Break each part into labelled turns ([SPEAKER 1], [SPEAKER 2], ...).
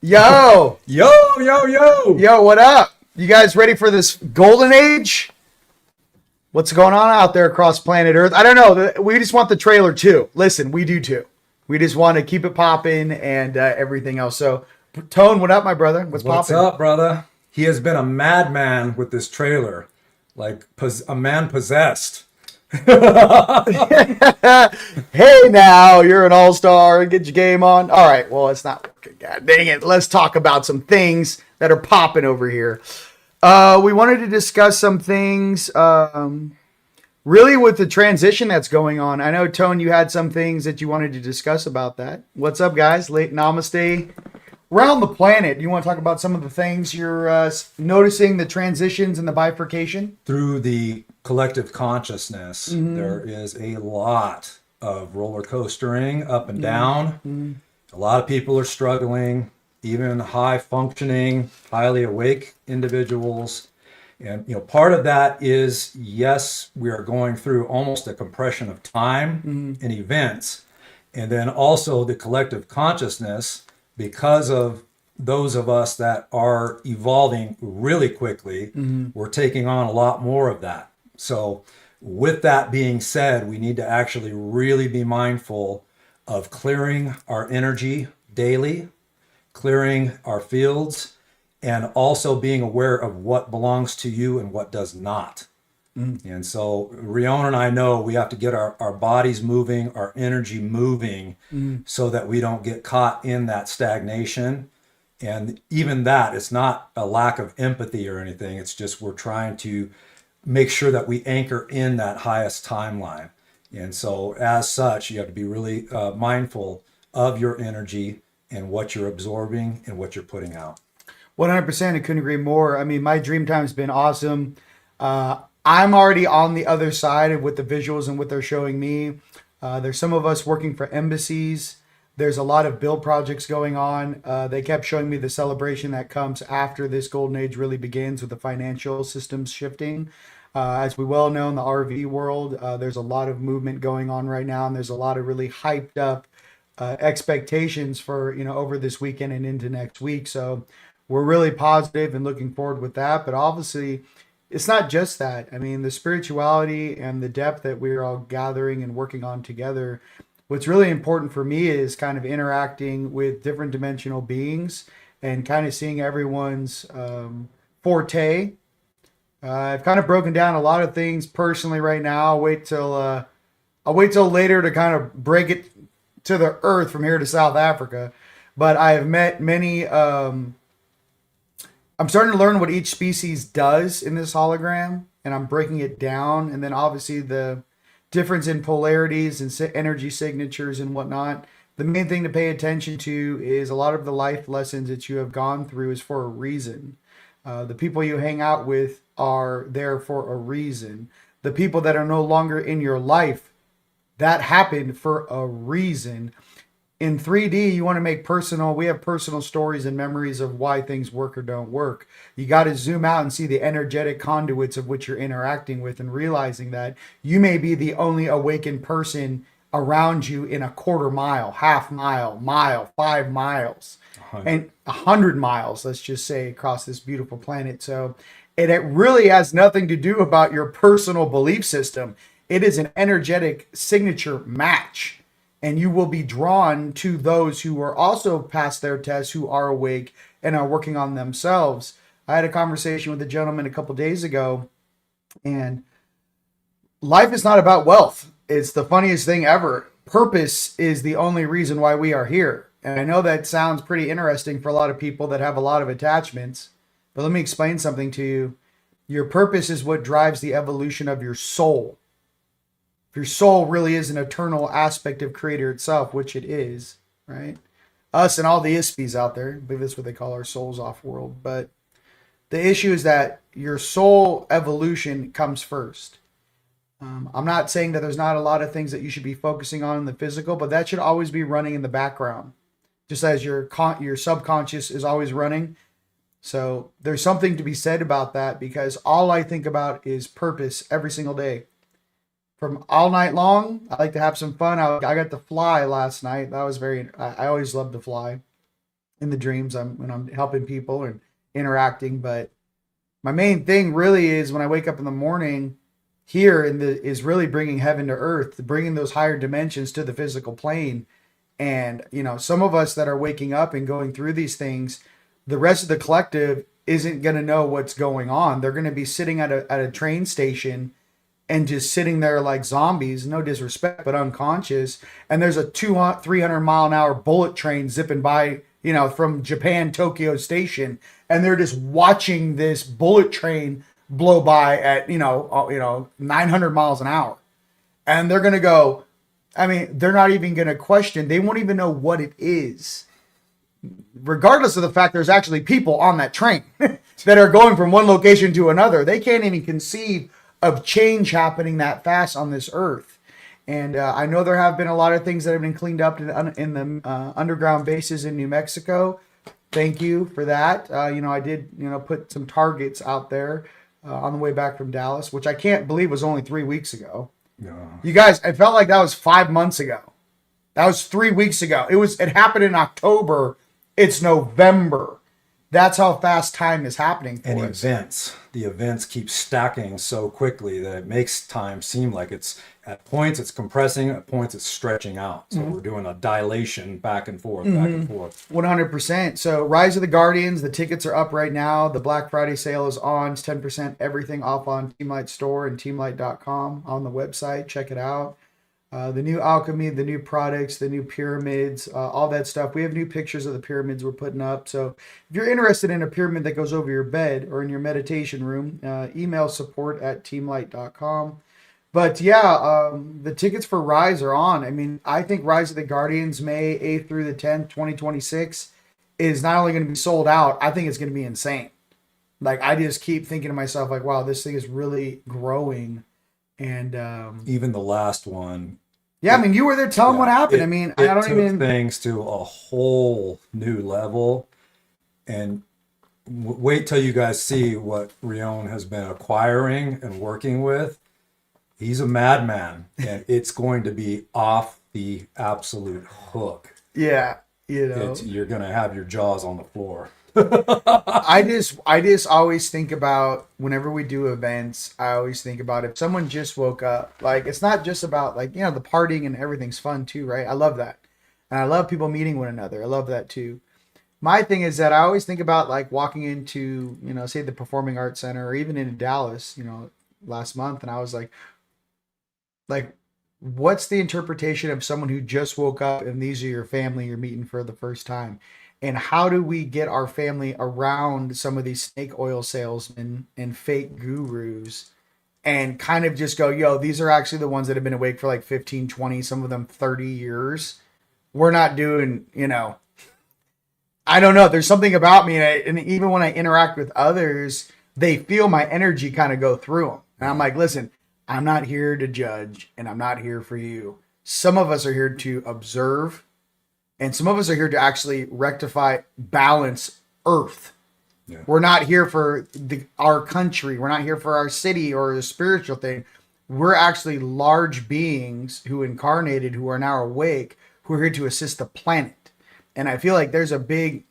[SPEAKER 1] Yo,
[SPEAKER 2] Yo, yo, yo.
[SPEAKER 1] yo, what up? You guys ready for this golden age? What's going on out there across planet Earth? I don't know. We just want the trailer too. Listen, we do too. We just want to keep it popping and everything else. So, Tone, what up, my brother? What's popping?
[SPEAKER 2] Up, brother? He has been a madman with this trailer, like a man possessed.
[SPEAKER 1] Hey, now you're an all-star. Get your game on. All right. Well, it's not working. God dang it. Let's talk about some things that are popping over here. We wanted to discuss some things. Really, with the transition that's going on. I know, Tone, you had some things that you wanted to discuss about that. What's up, guys? Late namaste. Around the planet, you want to talk about some of the things you're noticing, the transitions and the bifurcation?
[SPEAKER 2] Through the collective consciousness, there is a lot of roller coastering up and down. A lot of people are struggling, even high functioning, highly awake individuals. And, part of that is, yes, we are going through almost a compression of time and events. And then also the collective consciousness, because of those of us that are evolving really quickly, we're taking on a lot more of that. So with that being said, we need to actually really be mindful of clearing our energy daily, clearing our fields, and also being aware of what belongs to you and what does not. And so Rion and I know we have to get our bodies moving, our energy moving, so that we don't get caught in that stagnation. And even that, it's not a lack of empathy or anything. It's just we're trying to make sure that we anchor in that highest timeline. And so as such, you have to be really mindful of your energy and what you're absorbing and what you're putting out.
[SPEAKER 1] 100%. I couldn't agree more. I mean, my dream time's been awesome. I'm already on the other side of with the visuals and what they're showing me. There's some of us working for embassies. There's a lot of build projects going on. They kept showing me the celebration that comes after this golden age really begins with the financial systems shifting. As we well know in the RV world, there's a lot of movement going on right now, and there's a lot of really hyped up expectations for over this weekend and into next week. So we're really positive and looking forward with that. But obviously, it's not just that. I mean, the spirituality and the depth that we're all gathering and working on together. What's really important for me is kind of interacting with different dimensional beings and kind of seeing everyone's forte. I've kind of broken down a lot of things personally right now. I'll wait till later to kind of break it to the earth from here to South Africa. But I have met many. I'm starting to learn what each species does in this hologram, and I'm breaking it down. And then obviously the difference in polarities and energy signatures and whatnot. The main thing to pay attention to is a lot of the life lessons that you have gone through is for a reason. The people you hang out with are there for a reason. The people that are no longer in your life, that happened for a reason. In 3D, you want to make personal. We have personal stories and memories of why things work or don't work. You got to zoom out and see the energetic conduits of which you're interacting with and realizing that you may be the only awakened person around you in a quarter mile, half mile, 5 miles, 100. And 100 miles, let's just say, across this beautiful planet. So it really has nothing to do about your personal belief system. It is an energetic signature match. And you will be drawn to those who are also past their tests, who are awake and are working on themselves. I had a conversation with a gentleman a couple days ago, and life is not about wealth. It's the funniest thing ever. Purpose is the only reason why we are here. And I know that sounds pretty interesting for a lot of people that have a lot of attachments, but let me explain something to you. Your purpose is what drives the evolution of your soul. If your soul really is an eternal aspect of Creator itself, which it is, right? Us and all the ISPs out there, I believe that's what they call our souls off world. But the issue is that your soul evolution comes first. I'm not saying that there's not a lot of things that you should be focusing on in the physical, but that should always be running in the background, just as your subconscious is always running. So there's something to be said about that, because all I think about is purpose every single day. From all night long, I like to have some fun. I got to fly last night. That was I always love to fly. in the dreams. When I'm helping people and interacting, but my main thing really is when I wake up in the morning here is really bringing heaven to earth, bringing those higher dimensions to the physical plane. And, some of us that are waking up and going through these things, the rest of the collective isn't going to know what's going on. They're going to be sitting at a train station and just sitting there like zombies, no disrespect, but unconscious. And there's a 300 mile an hour bullet train zipping by, from Japan, Tokyo Station. And they're just watching this bullet train blow by at, 900 miles an hour. And they're going to go, they're not even going to question. They won't even know what it is. Regardless of the fact there's actually people on that train that are going from one location to another. They can't even conceive of change happening that fast on this earth. And I know there have been a lot of things that have been cleaned up in the underground bases in New Mexico. Thank you for that. I did, put some targets out there on the way back from Dallas, which I can't believe was only 3 weeks ago.
[SPEAKER 2] Yeah.
[SPEAKER 1] You guys, it felt like that was 5 months ago. That was 3 weeks ago. It happened in October. It's November. That's how fast time is happening for us.
[SPEAKER 2] The events keep stacking so quickly that it makes time seem like at points it's compressing, at points it's stretching out. So we're doing a dilation back and forth, back and forth.
[SPEAKER 1] 100%. So Rise of the Guardians, the tickets are up right now. The Black Friday sale is on. It's 10% everything off on TeamLight store and teamlight.com on the website. Check it out. The new alchemy, the new products, the new pyramids, all that stuff. We have new pictures of the pyramids we're putting up. So if you're interested in a pyramid that goes over your bed or in your meditation room, email support@teamlight.com. But the tickets for Rise are on. I think Rise of the Guardians, May 8th through the 10th, 2026, is not only going to be sold out, I think it's going to be insane. Like, I just keep thinking to myself, like, wow, this thing is really growing. And
[SPEAKER 2] even the last one.
[SPEAKER 1] Yeah, you were there telling what happened.
[SPEAKER 2] I don't even things to a whole new level. And wait till you guys see what Rion has been acquiring and working with. He's a madman, and it's going to be off the absolute hook.
[SPEAKER 1] Yeah,
[SPEAKER 2] you're going to have your jaws on the floor.
[SPEAKER 1] I just always think about, whenever we do events, I always think about if someone just woke up, like, it's not just about, like, the partying and everything's fun too, right? I love that. And I love people meeting one another. I love that too. My thing is that I always think about, like, walking into, say the Performing Arts Center or even in Dallas, last month. And I was like, what's the interpretation of someone who just woke up and these are your family you're meeting for the first time? And how do we get our family around some of these snake oil salesmen and fake gurus and kind of just go, yo, these are actually the ones that have been awake for like 15, 20, some of them 30 years. We're not doing, I don't know. There's something about me. And even when I interact with others, they feel my energy kind of go through them. And I'm like, listen, I'm not here to judge and I'm not here for you. Some of us are here to observe. And some of us are here to actually rectify, balance Earth. Yeah. We're not here for our country. We're not here for our city or a spiritual thing. We're actually large beings who incarnated, who are now awake, who are here to assist the planet. And I feel like there's a big,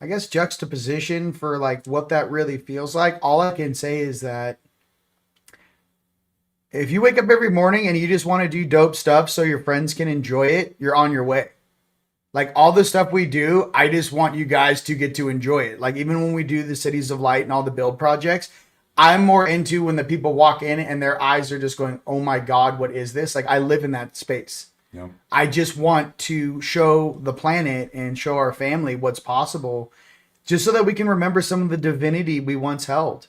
[SPEAKER 1] juxtaposition for like what that really feels like. All I can say is that if you wake up every morning and you just want to do dope stuff so your friends can enjoy it, you're on your way. Like, all the stuff we do, I just want you guys to get to enjoy it. Like, even when we do the Cities of Light and all the build projects, I'm more into when the people walk in and their eyes are just going, oh my God, what is this? Like, I live in that space. Yeah. I just want to show the planet and show our family what's possible, just so that we can remember some of the divinity we once held.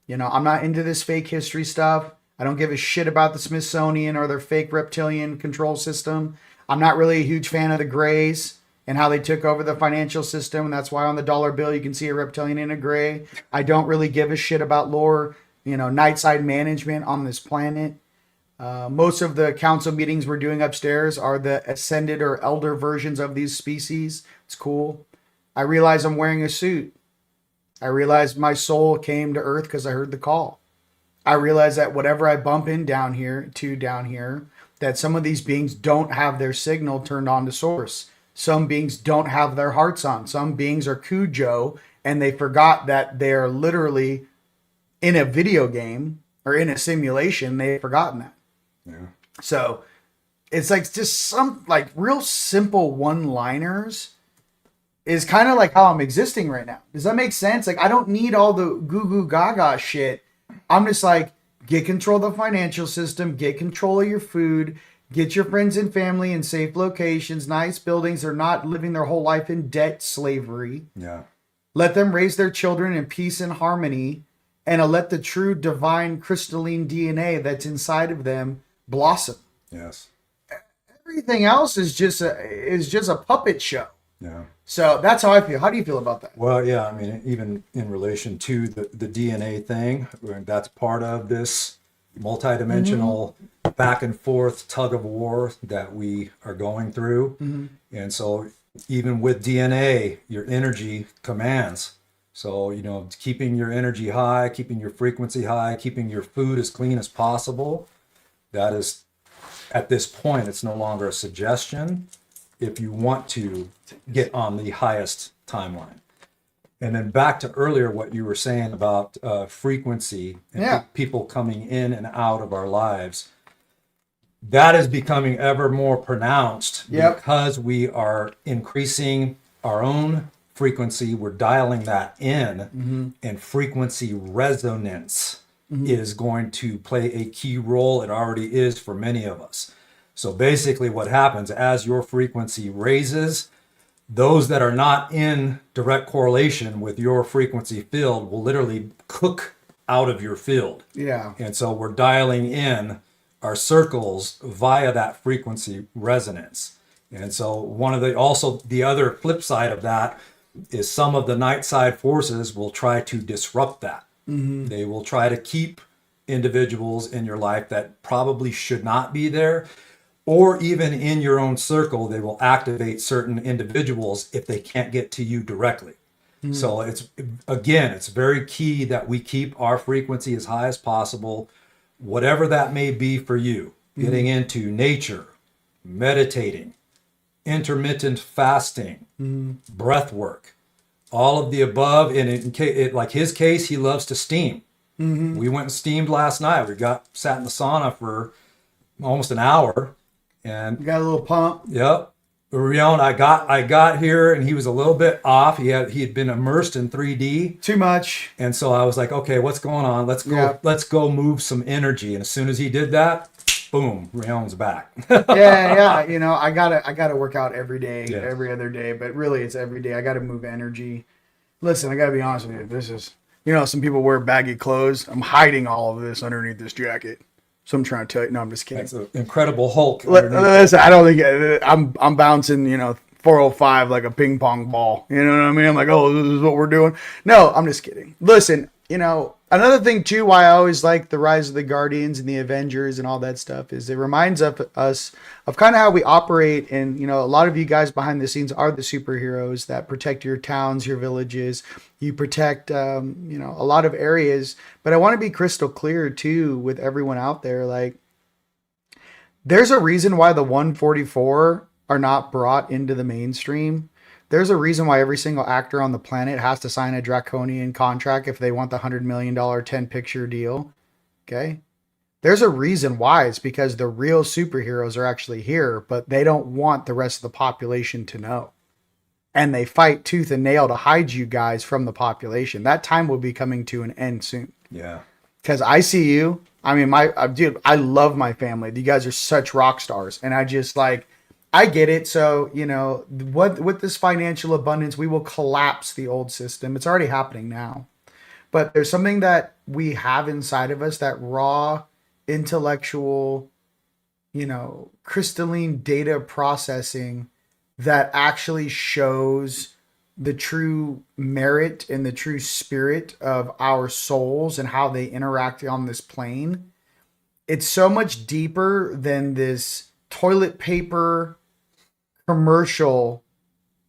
[SPEAKER 1] I'm not into this fake history stuff. I don't give a shit about the Smithsonian or their fake reptilian control system. I'm not really a huge fan of the Greys and how they took over the financial system. And that's why on the dollar bill, you can see a reptilian and a Grey. I don't really give a shit about lore, night side management on this planet. Most of the council meetings we're doing upstairs are the ascended or elder versions of these species. It's cool. I realize I'm wearing a suit. I realize my soul came to Earth because I heard the call. I realize that whatever I bump in down here, that some of these beings don't have their signal turned on to source. Some beings don't have their hearts on. Some beings are Cujo and they forgot that they're literally in a video game or in a simulation. They've forgotten that.
[SPEAKER 2] Yeah.
[SPEAKER 1] So it's like just some like real simple one-liners is kind of like how I'm existing right now. Does that make sense? Like I don't need all the goo goo gaga shit. I'm just like, get control of the financial system, get control of your food, get your friends and family in safe locations, nice buildings. They're not living their whole life in debt slavery.
[SPEAKER 2] Yeah.
[SPEAKER 1] Let them raise their children in peace and harmony, and let the true divine crystalline DNA that's inside of them blossom.
[SPEAKER 2] Yes.
[SPEAKER 1] Everything else is just a puppet show.
[SPEAKER 2] Yeah.
[SPEAKER 1] So that's how I feel. How do you feel about that?
[SPEAKER 2] Well, yeah, I mean, even in relation to the DNA thing, that's part of this multidimensional back and forth tug of war that we are going through. And so even with DNA, your energy commands. So, you know, keeping your energy high, keeping your frequency high, keeping your food as clean as possible, that is, at this point, it's no longer a suggestion if you want to get on the highest timeline. And then back to earlier, what you were saying about frequency and people coming in and out of our lives, that is becoming ever more pronounced because we are increasing our own frequency. We're dialing that in, and frequency resonance is going to play a key role. It already is for many of us. So basically what happens as your frequency raises, those that are not in direct correlation with your frequency field will literally cook out of your field.
[SPEAKER 1] Yeah.
[SPEAKER 2] And so we're dialing in our circles via that frequency resonance. And so also the other flip side of that is some of the night side forces will try to disrupt that. They will try to keep individuals in your life that probably should not be there. Or even in your own circle, they will activate certain individuals if they can't get to you directly. So it's very key that we keep our frequency as high as possible, whatever that may be for you. Getting into nature, meditating, intermittent fasting, breath work, all of the above. And like his case, he loves to steam. We went and steamed last night. We sat in the sauna for almost an hour. And
[SPEAKER 1] You got a little pump.
[SPEAKER 2] Yep. Rion, I got here and he was a little bit off. He had been immersed in 3D.
[SPEAKER 1] Too much.
[SPEAKER 2] And so I was like, okay, what's going on? Let's go move some energy. And as soon as he did that, boom, Rion's back.
[SPEAKER 1] yeah. You know, I gotta work out every day,
[SPEAKER 2] Yes.
[SPEAKER 1] every other day, but really it's every day. I gotta move energy. Listen, I gotta be honest with you. This is, you know, some people wear baggy clothes. I'm hiding all of this underneath this jacket. So I'm trying to tell you. No, I'm just kidding.
[SPEAKER 2] That's an incredible Hulk.
[SPEAKER 1] Listen, I don't think I'm bouncing, 405 like a ping pong ball. You know what I mean? I'm like, oh, this is what we're doing. No, I'm just kidding. Listen, another thing too, why I always like the Rise of the Guardians and the Avengers and all that stuff is it reminds us of kind of how we operate. And, a lot of you guys behind the scenes are the superheroes that protect your towns, your villages. You protect, a lot of areas. But I want to be crystal clear too with everyone out there. Like, there's a reason why the 144 are not brought into the mainstream. There's a reason why every single actor on the planet has to sign a draconian contract if they want the $100 million 10-picture deal. Okay? There's a reason why. It's because the real superheroes are actually here, but they don't want the rest of the population to know. And they fight tooth and nail to hide you guys from the population. That time will be coming to an end soon.
[SPEAKER 2] Yeah.
[SPEAKER 1] Because I see you. I mean, dude, I love my family. You guys are such rock stars. And I just I get it. So, with this financial abundance, we will collapse the old system. It's already happening now. But there's something that we have inside of us, that raw, intellectual, crystalline data processing that actually shows the true merit and the true spirit of our souls and how they interact on this plane. It's so much deeper than this toilet paper commercial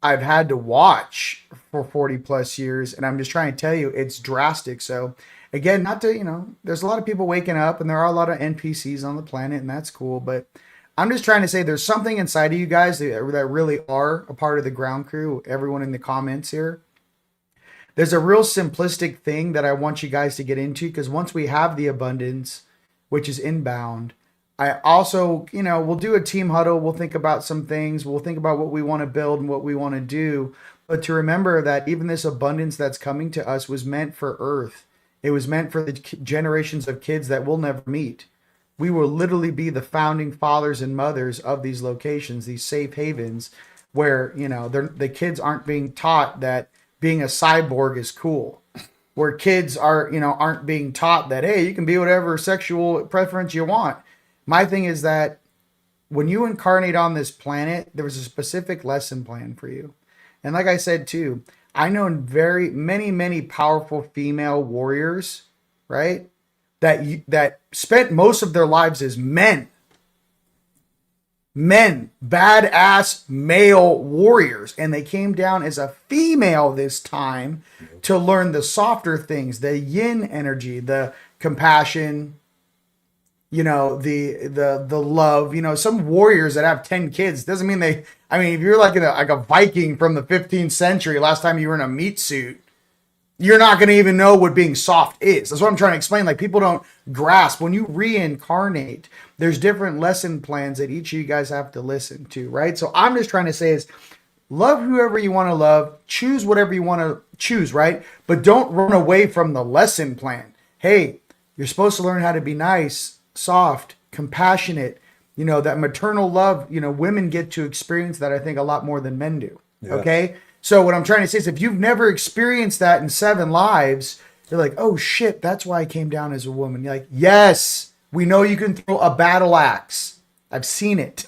[SPEAKER 1] I've had to watch for 40 plus years. And I'm just trying to tell you, it's drastic. So again, not to, there's a lot of people waking up and there are a lot of NPCs on the planet and that's cool. But I'm just trying to say there's something inside of you guys that really are a part of the ground crew, everyone in the comments here. There's a real simplistic thing that I want you guys to get into, because once we have the abundance, which is inbound, I also, we'll do a team huddle. We'll think about some things. We'll think about what we want to build and what we want to do. But to remember that even this abundance that's coming to us was meant for Earth. It was meant for the generations of kids that we'll never meet. We will literally be the founding fathers and mothers of these locations, these safe havens, where, the kids aren't being taught that being a cyborg is cool. Where kids aren't being taught that, hey, you can be whatever sexual preference you want. My thing is that when you incarnate on this planet, there was a specific lesson plan for you. And like I said, too, I know very many powerful female warriors, right? That spent most of their lives as men, badass male warriors. And they came down as a female this time to learn the softer things, the yin energy, the compassion, the love. Some warriors that have 10 kids doesn't mean if you're like a Viking from the 15th century, last time you were in a meat suit, you're not going to even know what being soft is. That's what I'm trying to explain. Like, people don't grasp when you reincarnate, there's different lesson plans that each of you guys have to listen to, right? So I'm just trying to say is, love whoever you want to love, choose whatever you want to choose, right? But don't run away from the lesson plan. Hey, you're supposed to learn how to be nice, soft, compassionate, that maternal love. Women get to experience that, I think, a lot more than men do. Yeah. Okay. So what I'm trying to say is, if you've never experienced that in 7 lives, you're like, oh shit, that's why I came down as a woman. You're like, yes, we know you can throw a battle axe. I've seen it.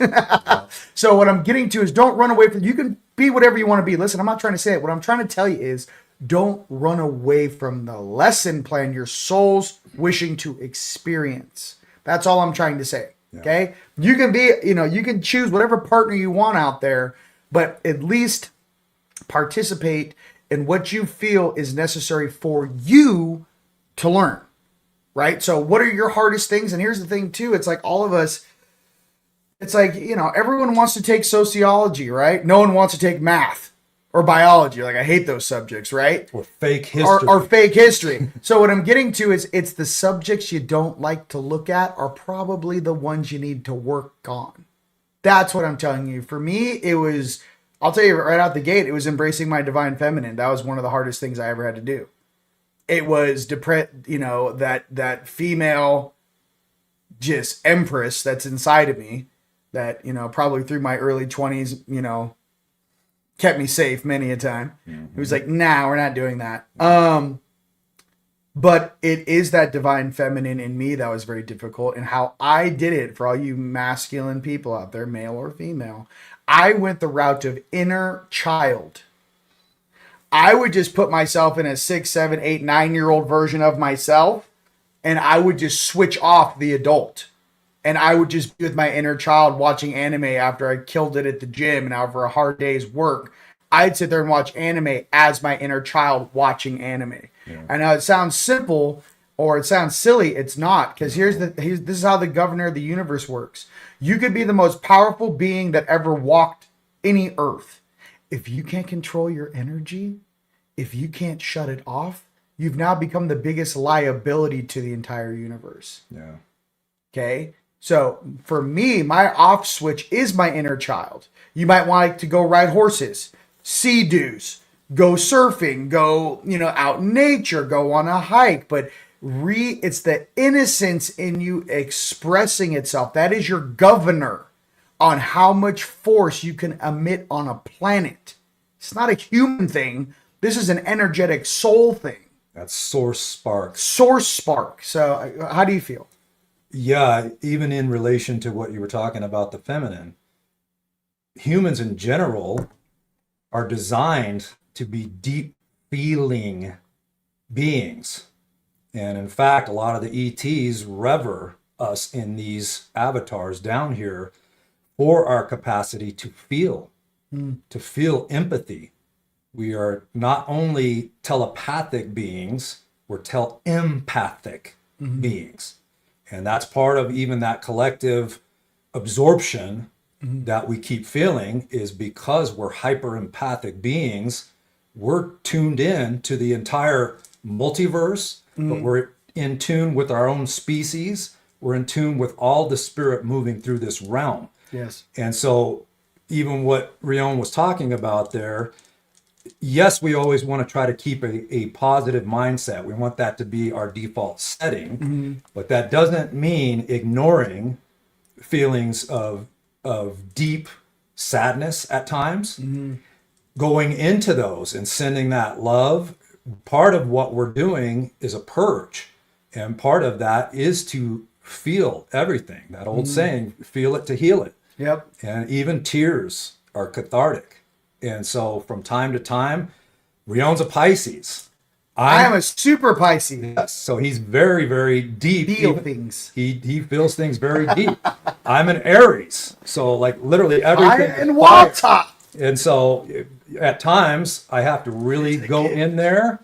[SPEAKER 1] So what I'm getting to is, don't run away from, you can be whatever you want to be. Listen, I'm not trying to say it. What I'm trying to tell you is, don't run away from the lesson plan your soul's wishing to experience. That's all I'm trying to say. Yeah. Okay. You can be, you can choose whatever partner you want out there, but at least participate in what you feel is necessary for you to learn. Right. So what are your hardest things? And here's the thing too. It's like all of us, it's like, everyone wants to take sociology, right? No one wants to take math or biology. Like, I hate those subjects, right?
[SPEAKER 2] Or fake history.
[SPEAKER 1] Or fake history. So what I'm getting to is, it's the subjects you don't like to look at are probably the ones you need to work on. That's what I'm telling you. For me, it was, I'll tell you right out the gate, it was embracing my divine feminine. That was one of the hardest things I ever had to do. It was that female just empress that's inside of me that, probably through my early 20s, kept me safe many a time. Mm-hmm. It was like, nah, we're not doing that. But it is that divine feminine in me that was very difficult. And how I did it, for all you masculine people out there, male or female, I went the route of inner child. I would just put myself in a 6, 7, 8, 9-year-old version of myself, and I would just switch off the adult. And I would just be with my inner child watching anime after I killed it at the gym and after a hard day's work. I'd sit there and watch anime as my inner child watching anime. Yeah. I know it sounds simple or it sounds silly. It's not, because this is how the governor of the universe works. You could be the most powerful being that ever walked any earth. If you can't control your energy, if you can't shut it off, you've now become the biggest liability to the entire universe. Yeah. Okay. So for me, my off switch is my inner child. You might want to go ride horses, sea-doos, go surfing, go, out in nature, go on a hike, but it's the innocence in you expressing itself. That is your governor on how much force you can emit on a planet. It's not a human thing. This is an energetic soul thing.
[SPEAKER 2] That's source spark.
[SPEAKER 1] Source spark. So how do you feel?
[SPEAKER 2] Yeah, even in relation to what you were talking about, the feminine, humans in general are designed to be deep feeling beings. And in fact, a lot of the ETs rever us in these avatars down here for our capacity to feel empathy. We are not only telepathic beings, we're empathic beings. And that's part of even that collective absorption that we keep feeling is because we're hyper empathic beings. We're tuned in to the entire multiverse, but we're in tune with our own species. We're in tune with all the spirit moving through this realm.
[SPEAKER 1] Yes.
[SPEAKER 2] And so even what Rion was talking about there, yes, we always want to try to keep a positive mindset. We want that to be our default setting, but that doesn't mean ignoring feelings of deep sadness at times. Going into those and sending that love. Part of what we're doing is a purge, and part of that is to feel everything. That old saying, feel it to heal it.
[SPEAKER 1] Yep.
[SPEAKER 2] And even tears are cathartic. And so from time to time, Rion's a Pisces.
[SPEAKER 1] I am a super Pisces.
[SPEAKER 2] Yes, so he's very, very deep.
[SPEAKER 1] Feel things.
[SPEAKER 2] He feels things very deep. I'm an Aries. So like literally everything.
[SPEAKER 1] Fire and water.
[SPEAKER 2] And so at times I have to really go in there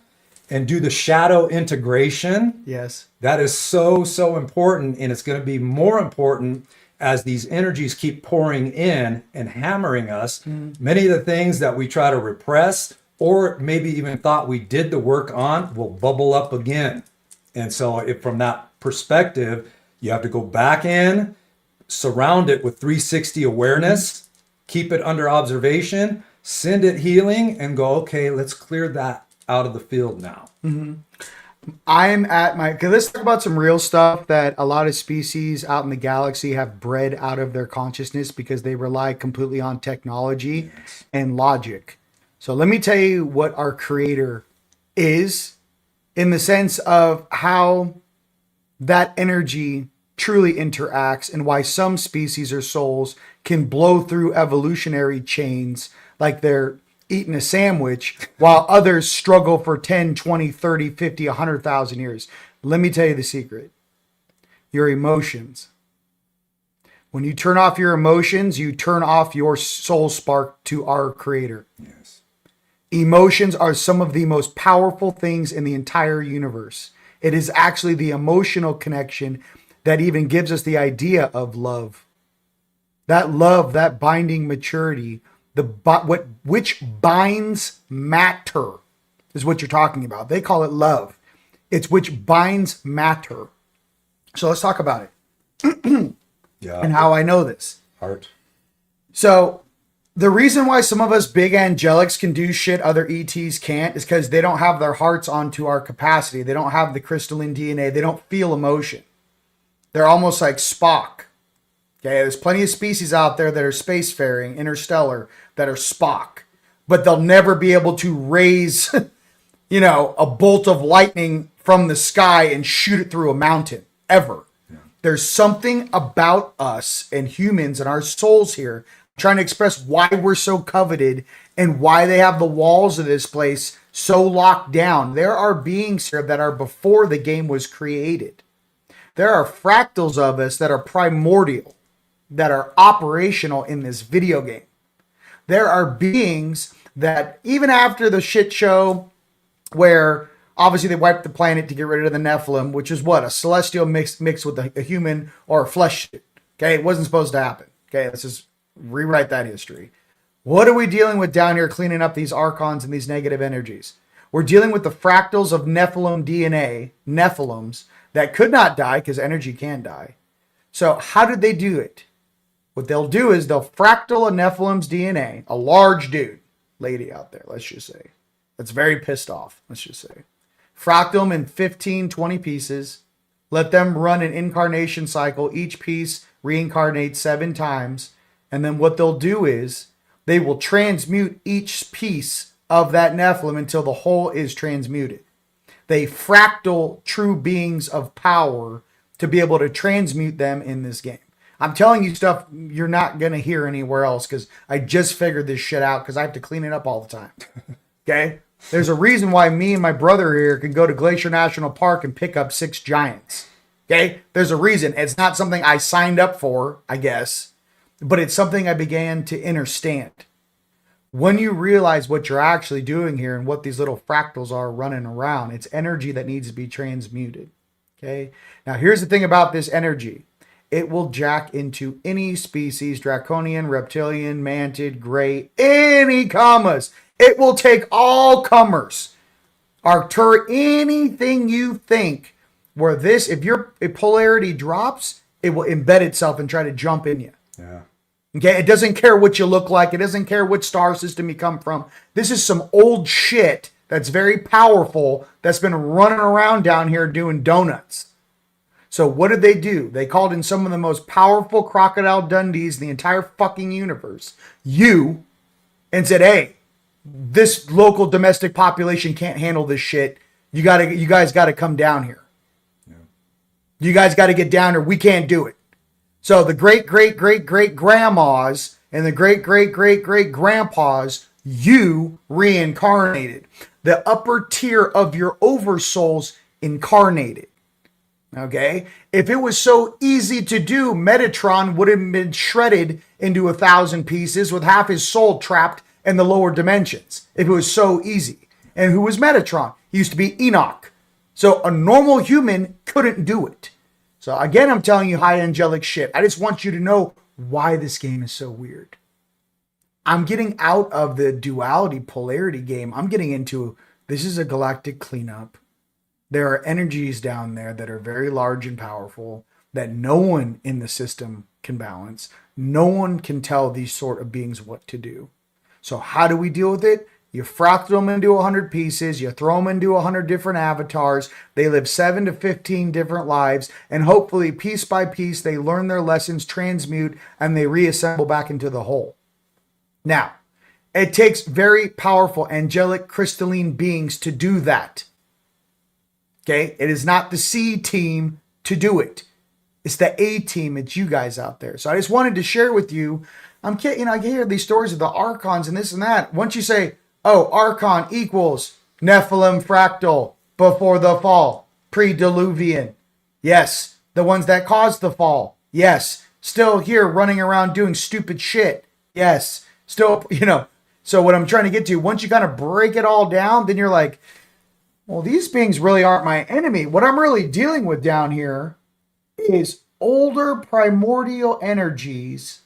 [SPEAKER 2] and do the shadow integration.
[SPEAKER 1] Yes.
[SPEAKER 2] That is so, so important. And it's going to be more important as these energies keep pouring in and hammering us. Many of the things that we try to repress or maybe even thought we did the work on will bubble up again. And so if from that perspective, you have to go back in, surround it with 360 awareness, keep it under observation, send it healing, and go, okay, let's clear that out of the field now.
[SPEAKER 1] I'm at my, because let's talk about some real stuff that a lot of species out in the galaxy have bred out of their consciousness because they rely completely on technology and logic. So let me tell you what our creator is in the sense of how that energy truly interacts and why some species or souls can blow through evolutionary chains like they're eating a sandwich while others struggle for 10, 20, 30, 50, 100,000 years. Let me tell you the secret. Your emotions. When you turn off your emotions, you turn off your soul spark to our creator.
[SPEAKER 2] Yes.
[SPEAKER 1] Emotions are some of the most powerful things in the entire universe. It is actually the emotional connection that even gives us the idea of love. That love, that binding maturity, which binds matter is what you're talking about. They call it love. It's which binds matter. So let's talk about it.
[SPEAKER 2] Yeah.
[SPEAKER 1] And how I know this.
[SPEAKER 2] Heart.
[SPEAKER 1] So the reason why some of us big angelics can do shit other ETs can't is because they don't have their hearts onto our capacity. They don't have the crystalline DNA. They don't feel emotion. They're almost like Spock. Okay, there's plenty of species out there that are spacefaring, interstellar, that are Spock. But they'll never be able to raise, a bolt of lightning from the sky and shoot it through a mountain, ever. Yeah. There's something about us and humans and our souls here trying to express why we're so coveted and why they have the walls of this place so locked down. There are beings here that are before the game was created. There are fractals of us that are primordial, that are operational in this video game. There are beings that even after the shit show where obviously they wiped the planet to get rid of the Nephilim, which is what? A celestial mixed with a human or a flesh. Okay, it wasn't supposed to happen. Okay, let's just rewrite that history. What are we dealing with down here cleaning up these archons and these negative energies? We're dealing with the fractals of Nephilim DNA, Nephilims, that could not die because energy can die. So how did they do it? What they'll do is they'll fractal a Nephilim's DNA, a large dude, lady out there, let's just say, that's very pissed off, let's just say. Fractal them in 15, 20 pieces, let them run an incarnation cycle, each piece reincarnates 7 times, and then what they'll do is they will transmute each piece of that Nephilim until the whole is transmuted. They fractal true beings of power to be able to transmute them in this game. I'm telling you stuff you're not going to hear anywhere else because I just figured this shit out because I have to clean it up all the time. Okay? There's a reason why me and my brother here can go to Glacier National Park and pick up 6 giants. Okay? There's a reason. It's not something I signed up for, I guess, but it's something I began to understand. When you realize what you're actually doing here and what these little fractals are running around, it's energy that needs to be transmuted. Okay? Now, here's the thing about this energy. it will jack into any species, draconian, reptilian, mantid, gray, any commas. It will take all comers. Arctur, anything you think where this, if polarity drops, it will embed itself and try to jump in you.
[SPEAKER 2] Yeah.
[SPEAKER 1] Okay, it doesn't care what you look like. It doesn't care what star system you come from. This is some old shit that's very powerful that's been running around down here doing donuts. So what did they do? They called in some of the most powerful Crocodile Dundees in the entire fucking universe, and said, hey, this local domestic population can't handle this shit. You guys gotta come down here. Yeah. You guys gotta get down here. We can't do it. So the great-great-great-great-grandmas and the great-great-great-great-grandpas, you reincarnated. The upper tier of your oversouls incarnated. Okay? If it was so easy to do, Metatron would have been shredded into 1,000 pieces with half his soul trapped in the lower dimensions. If it was so easy. And who was Metatron? He used to be Enoch. So a normal human couldn't do it. So again, I'm telling you high angelic shit. I just want you to know why this game is so weird. I'm getting out of the duality polarity game. I'm getting into, this is a galactic cleanup. There are energies down there that are very large and powerful that no one in the system can balance. No one can tell these sort of beings what to do. So how do we deal with it? You fractal them into 100 pieces. You throw them into 100 different avatars. They live 7 to 15 different lives. And hopefully, piece by piece, they learn their lessons, transmute, and they reassemble back into the whole. Now, it takes very powerful angelic crystalline beings to do that. Okay? It is not the C team to do it. It's the A team. It's you guys out there. So I just wanted to share with you. I hear these stories of the archons and this and that. Once you say, oh, Archon equals Nephilim fractal before the fall, pre-Diluvian. Yes. The ones that caused the fall. Yes. Still here running around doing stupid shit. Yes. Still, So what I'm trying to get to, once you kind of break it all down, then you're like, well, these beings really aren't my enemy. What I'm really dealing with down here is older primordial energies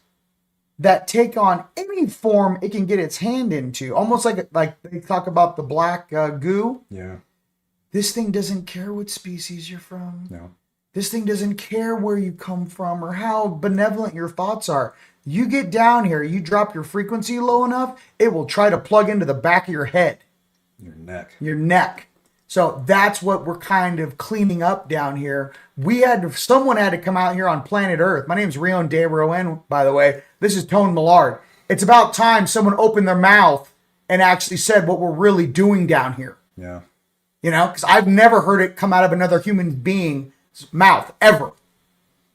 [SPEAKER 1] that take on any form it can get its hand into. Almost like they talk about the black goo.
[SPEAKER 2] Yeah.
[SPEAKER 1] This thing doesn't care what species you're from.
[SPEAKER 2] No.
[SPEAKER 1] This thing doesn't care where you come from or how benevolent your thoughts are. You get down here, you drop your frequency low enough, it will try to plug into the back of your head. Your neck. So that's what we're kind of cleaning up down here. Someone had to come out here on planet Earth. My name's Rion de Rouen, by the way. This is Tone Mellard. It's about time someone opened their mouth and actually said what we're really doing down here.
[SPEAKER 2] Yeah.
[SPEAKER 1] Because I've never heard it come out of another human being's mouth, ever.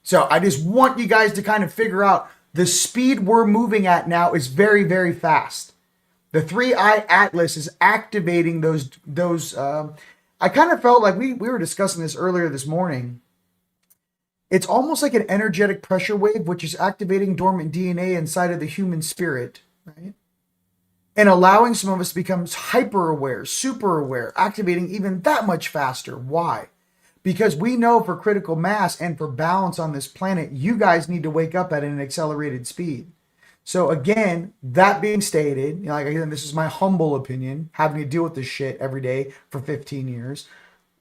[SPEAKER 1] So I just want you guys to kind of figure out the speed we're moving at now is very, very fast. The 3-eye atlas is activating those. I kind of felt like we were discussing this earlier this morning. It's almost like an energetic pressure wave, which is activating dormant DNA inside of the human spirit, right? And allowing some of us to become hyper aware, super aware, activating even that much faster. Why? Because we know for critical mass and for balance on this planet, you guys need to wake up at an accelerated speed. So again, that being stated, this is my humble opinion, having to deal with this shit every day for 15 years.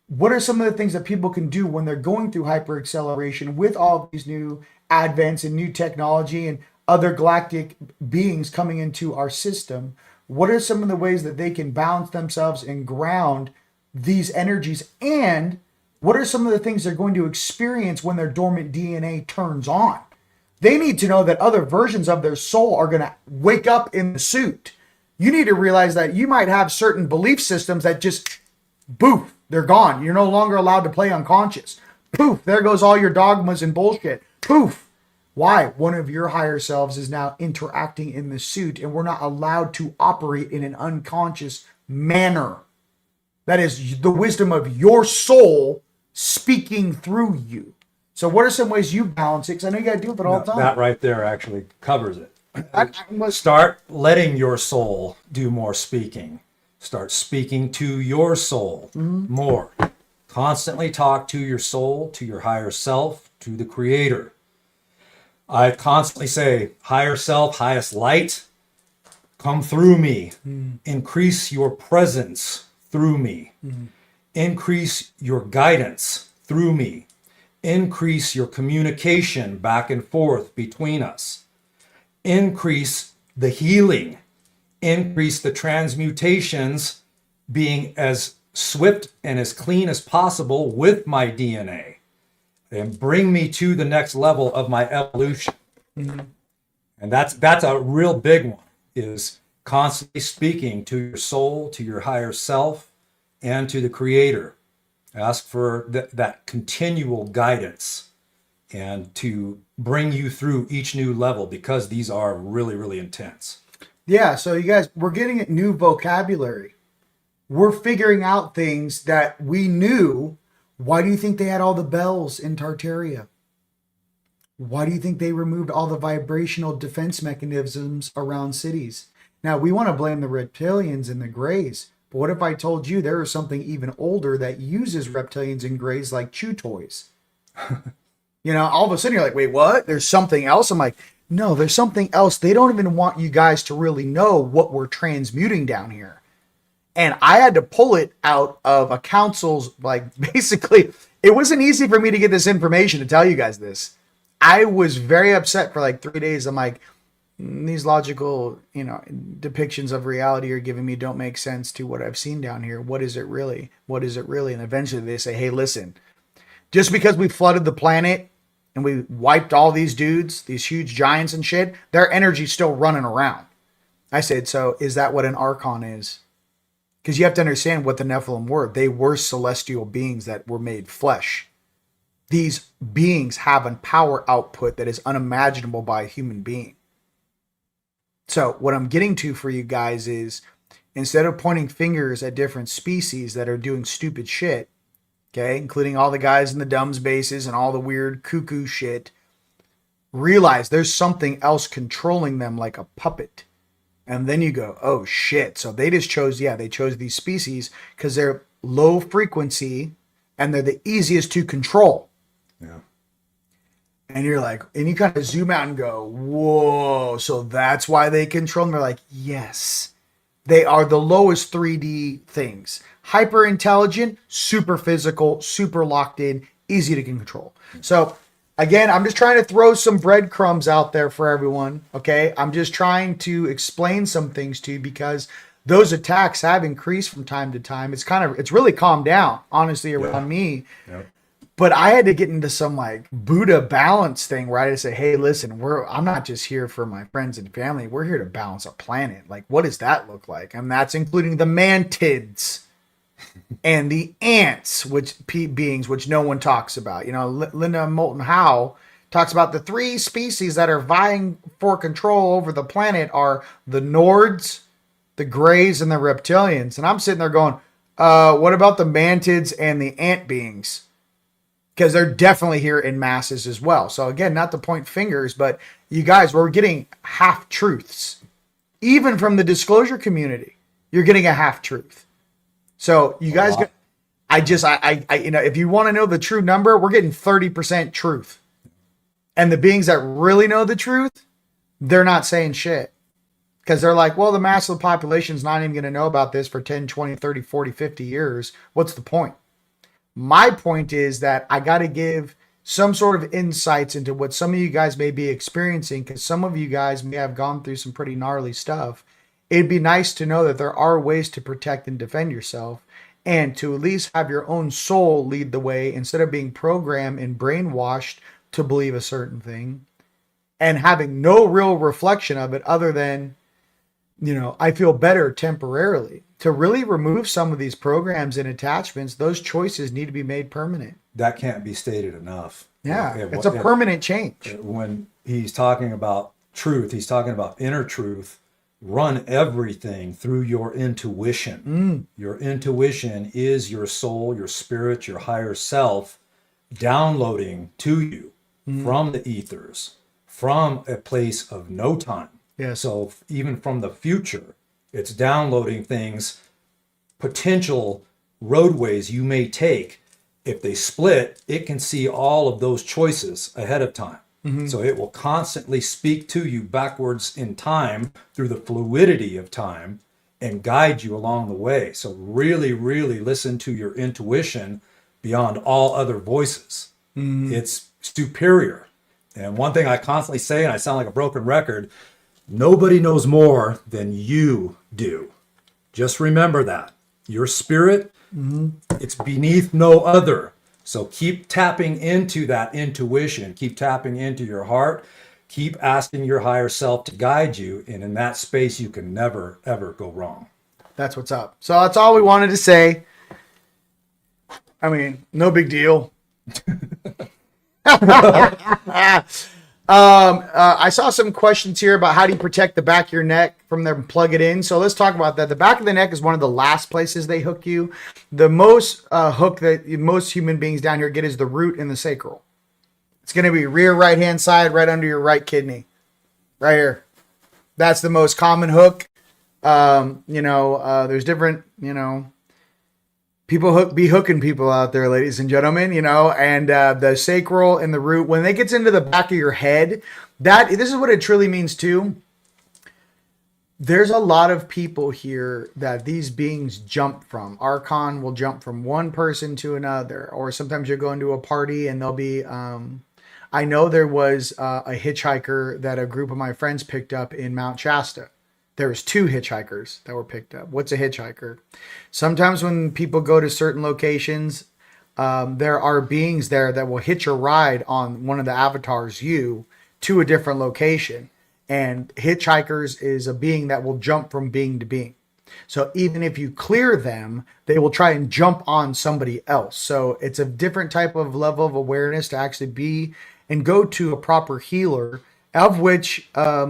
[SPEAKER 1] What are some of the things that people can do when they're going through hyperacceleration with all of these new advents and new technology and other galactic beings coming into our system? What are some of the ways that they can balance themselves and ground these energies? And what are some of the things they're going to experience when their dormant DNA turns on? They need to know that other versions of their soul are going to wake up in the suit. You need to realize that you might have certain belief systems that just, boof, they're gone. You're no longer allowed to play unconscious. Poof, there goes all your dogmas and bullshit. Poof. Why? One of your higher selves is now interacting in the suit, and we're not allowed to operate in an unconscious manner. That is the wisdom of your soul speaking through you. So what are some ways you balance it? Because I know you got to deal with it all the time.
[SPEAKER 2] That right there actually covers it. Start letting your soul do more speaking. Start speaking to your soul more. Constantly talk to your soul, to your higher self, to the creator. I constantly say, higher self, highest light, come through me. Increase your presence through me. Increase your guidance through me. Increase your communication back and forth between us. Increase the healing. Increase the transmutations being as swift and as clean as possible with my DNA. And bring me to the next level of my evolution. And that's a real big one, is constantly speaking to your soul, to your higher self, and to the Creator. Ask for that continual guidance and to bring you through each new level, because these are really, really intense.
[SPEAKER 1] Yeah, so you guys, we're getting new vocabulary. We're figuring out things that we knew. Why do you think they had all the bells in Tartaria? Why do you think they removed all the vibrational defense mechanisms around cities? Now, we want to blame the reptilians and the Greys, but what if I told you there is something even older that uses reptilians and Greys like chew toys? All of a sudden you're like, wait, what? There's something else? I'm like, no, there's something else. They don't even want you guys to really know what we're transmuting down here. And I had to pull it out of a council's, basically, it wasn't easy for me to get this information to tell you guys this. I was very upset for 3 days. I'm like, these logical, depictions of reality are giving me don't make sense to what I've seen down here. What is it really? What is it really? And eventually they say, hey, listen, just because we flooded the planet and we wiped all these dudes, these huge giants and shit, their energy's still running around. I said, so is that what an Archon is? Because you have to understand what the Nephilim were. They were celestial beings that were made flesh. These beings have a power output that is unimaginable by a human being. So what I'm getting to for you guys is, instead of pointing fingers at different species that are doing stupid shit, okay, including all the guys in the dumbs bases and all the weird cuckoo shit, realize there's something else controlling them like a puppet. And then you go, oh shit. So they just chose, they chose these species because they're low frequency and they're the easiest to control.
[SPEAKER 2] Yeah.
[SPEAKER 1] And you're like, and you kind of zoom out and go, whoa. So that's why they control them. They're like, yes, they are the lowest 3D things. Hyper intelligent, super physical, super locked in, easy to control. So again, I'm just trying to throw some breadcrumbs out there for everyone, okay? I'm just trying to explain some things to you because those attacks have increased from time to time. It's really calmed down, honestly, around me.
[SPEAKER 2] Yep.
[SPEAKER 1] But I had to get into some Buddha balance thing where I had to say, hey, listen, I'm not just here for my friends and family. We're here to balance a planet. What does that look like? And that's including the mantids and the ants, which beings, which no one talks about. Linda Moulton Howe talks about the 3 species that are vying for control over the planet are the Nords, the Greys, and the reptilians. And I'm sitting there going, what about the mantids and the ant beings? Because they're definitely here in masses as well. So again, not to point fingers, but you guys, we're getting half-truths. Even from the disclosure community, you're getting a half-truth. So you guys, if you want to know the true number, we're getting 30% truth. And the beings that really know the truth, they're not saying shit. Because they're like, well, the mass of the population is not even going to know about this for 10, 20, 30, 40, 50 years. What's the point? My point is that I got to give some sort of insights into what some of you guys may be experiencing, because some of you guys may have gone through some pretty gnarly stuff. It'd be nice to know that there are ways to protect and defend yourself, and to at least have your own soul lead the way instead of being programmed and brainwashed to believe a certain thing and having no real reflection of it other than, I feel better temporarily. To really remove some of these programs and attachments, those choices need to be made permanent.
[SPEAKER 2] That can't be stated enough.
[SPEAKER 1] Yeah, it's a permanent change.
[SPEAKER 2] When he's talking about truth, he's talking about inner truth. Run everything through your intuition. Your intuition is your soul, your spirit, your higher self downloading to you from the ethers, from a place of no time.
[SPEAKER 1] Yeah.
[SPEAKER 2] So even from the future, it's downloading things, potential roadways you may take. If they split, it can see all of those choices ahead of time. So it will constantly speak to you backwards in time through the fluidity of time and guide you along the way. So really, really listen to your intuition beyond all other voices. It's superior. And one thing I constantly say, and I sound like a broken record, nobody knows more than you do. Just remember that. Your spirit, it's beneath no other. So keep tapping into that intuition. Keep tapping into your heart. Keep asking your higher self to guide you. And in that space, you can never, ever go wrong.
[SPEAKER 1] That's what's up. So that's all we wanted to say. I mean, no big deal. I saw some questions here about how do you protect the back of your neck from them plug it in. So let's talk about that. The back of the neck is one of the last places they hook you. The most hook that most human beings down here get is the root and the sacral. It's going to be rear right hand side, right under your right kidney, right here. That's the most common hook. There's different, people be hooking people out there, ladies and gentlemen, and the sacral and the root, when it gets into the back of your head, this is what it truly means too. There's a lot of people here that these beings jump from. Archon will jump from one person to another, or sometimes you'll go into a party and there'll be, I know there was a hitchhiker that a group of my friends picked up in Mount Shasta. There was 2 hitchhikers that were picked up. What's a hitchhiker? Sometimes when people go to certain locations, there are beings there that will hitch a ride on one of the avatars, you, to a different location. And hitchhikers is a being that will jump from being to being. So even if you clear them, they will try and jump on somebody else. So it's a different type of level of awareness to actually be and go to a proper healer, of which, a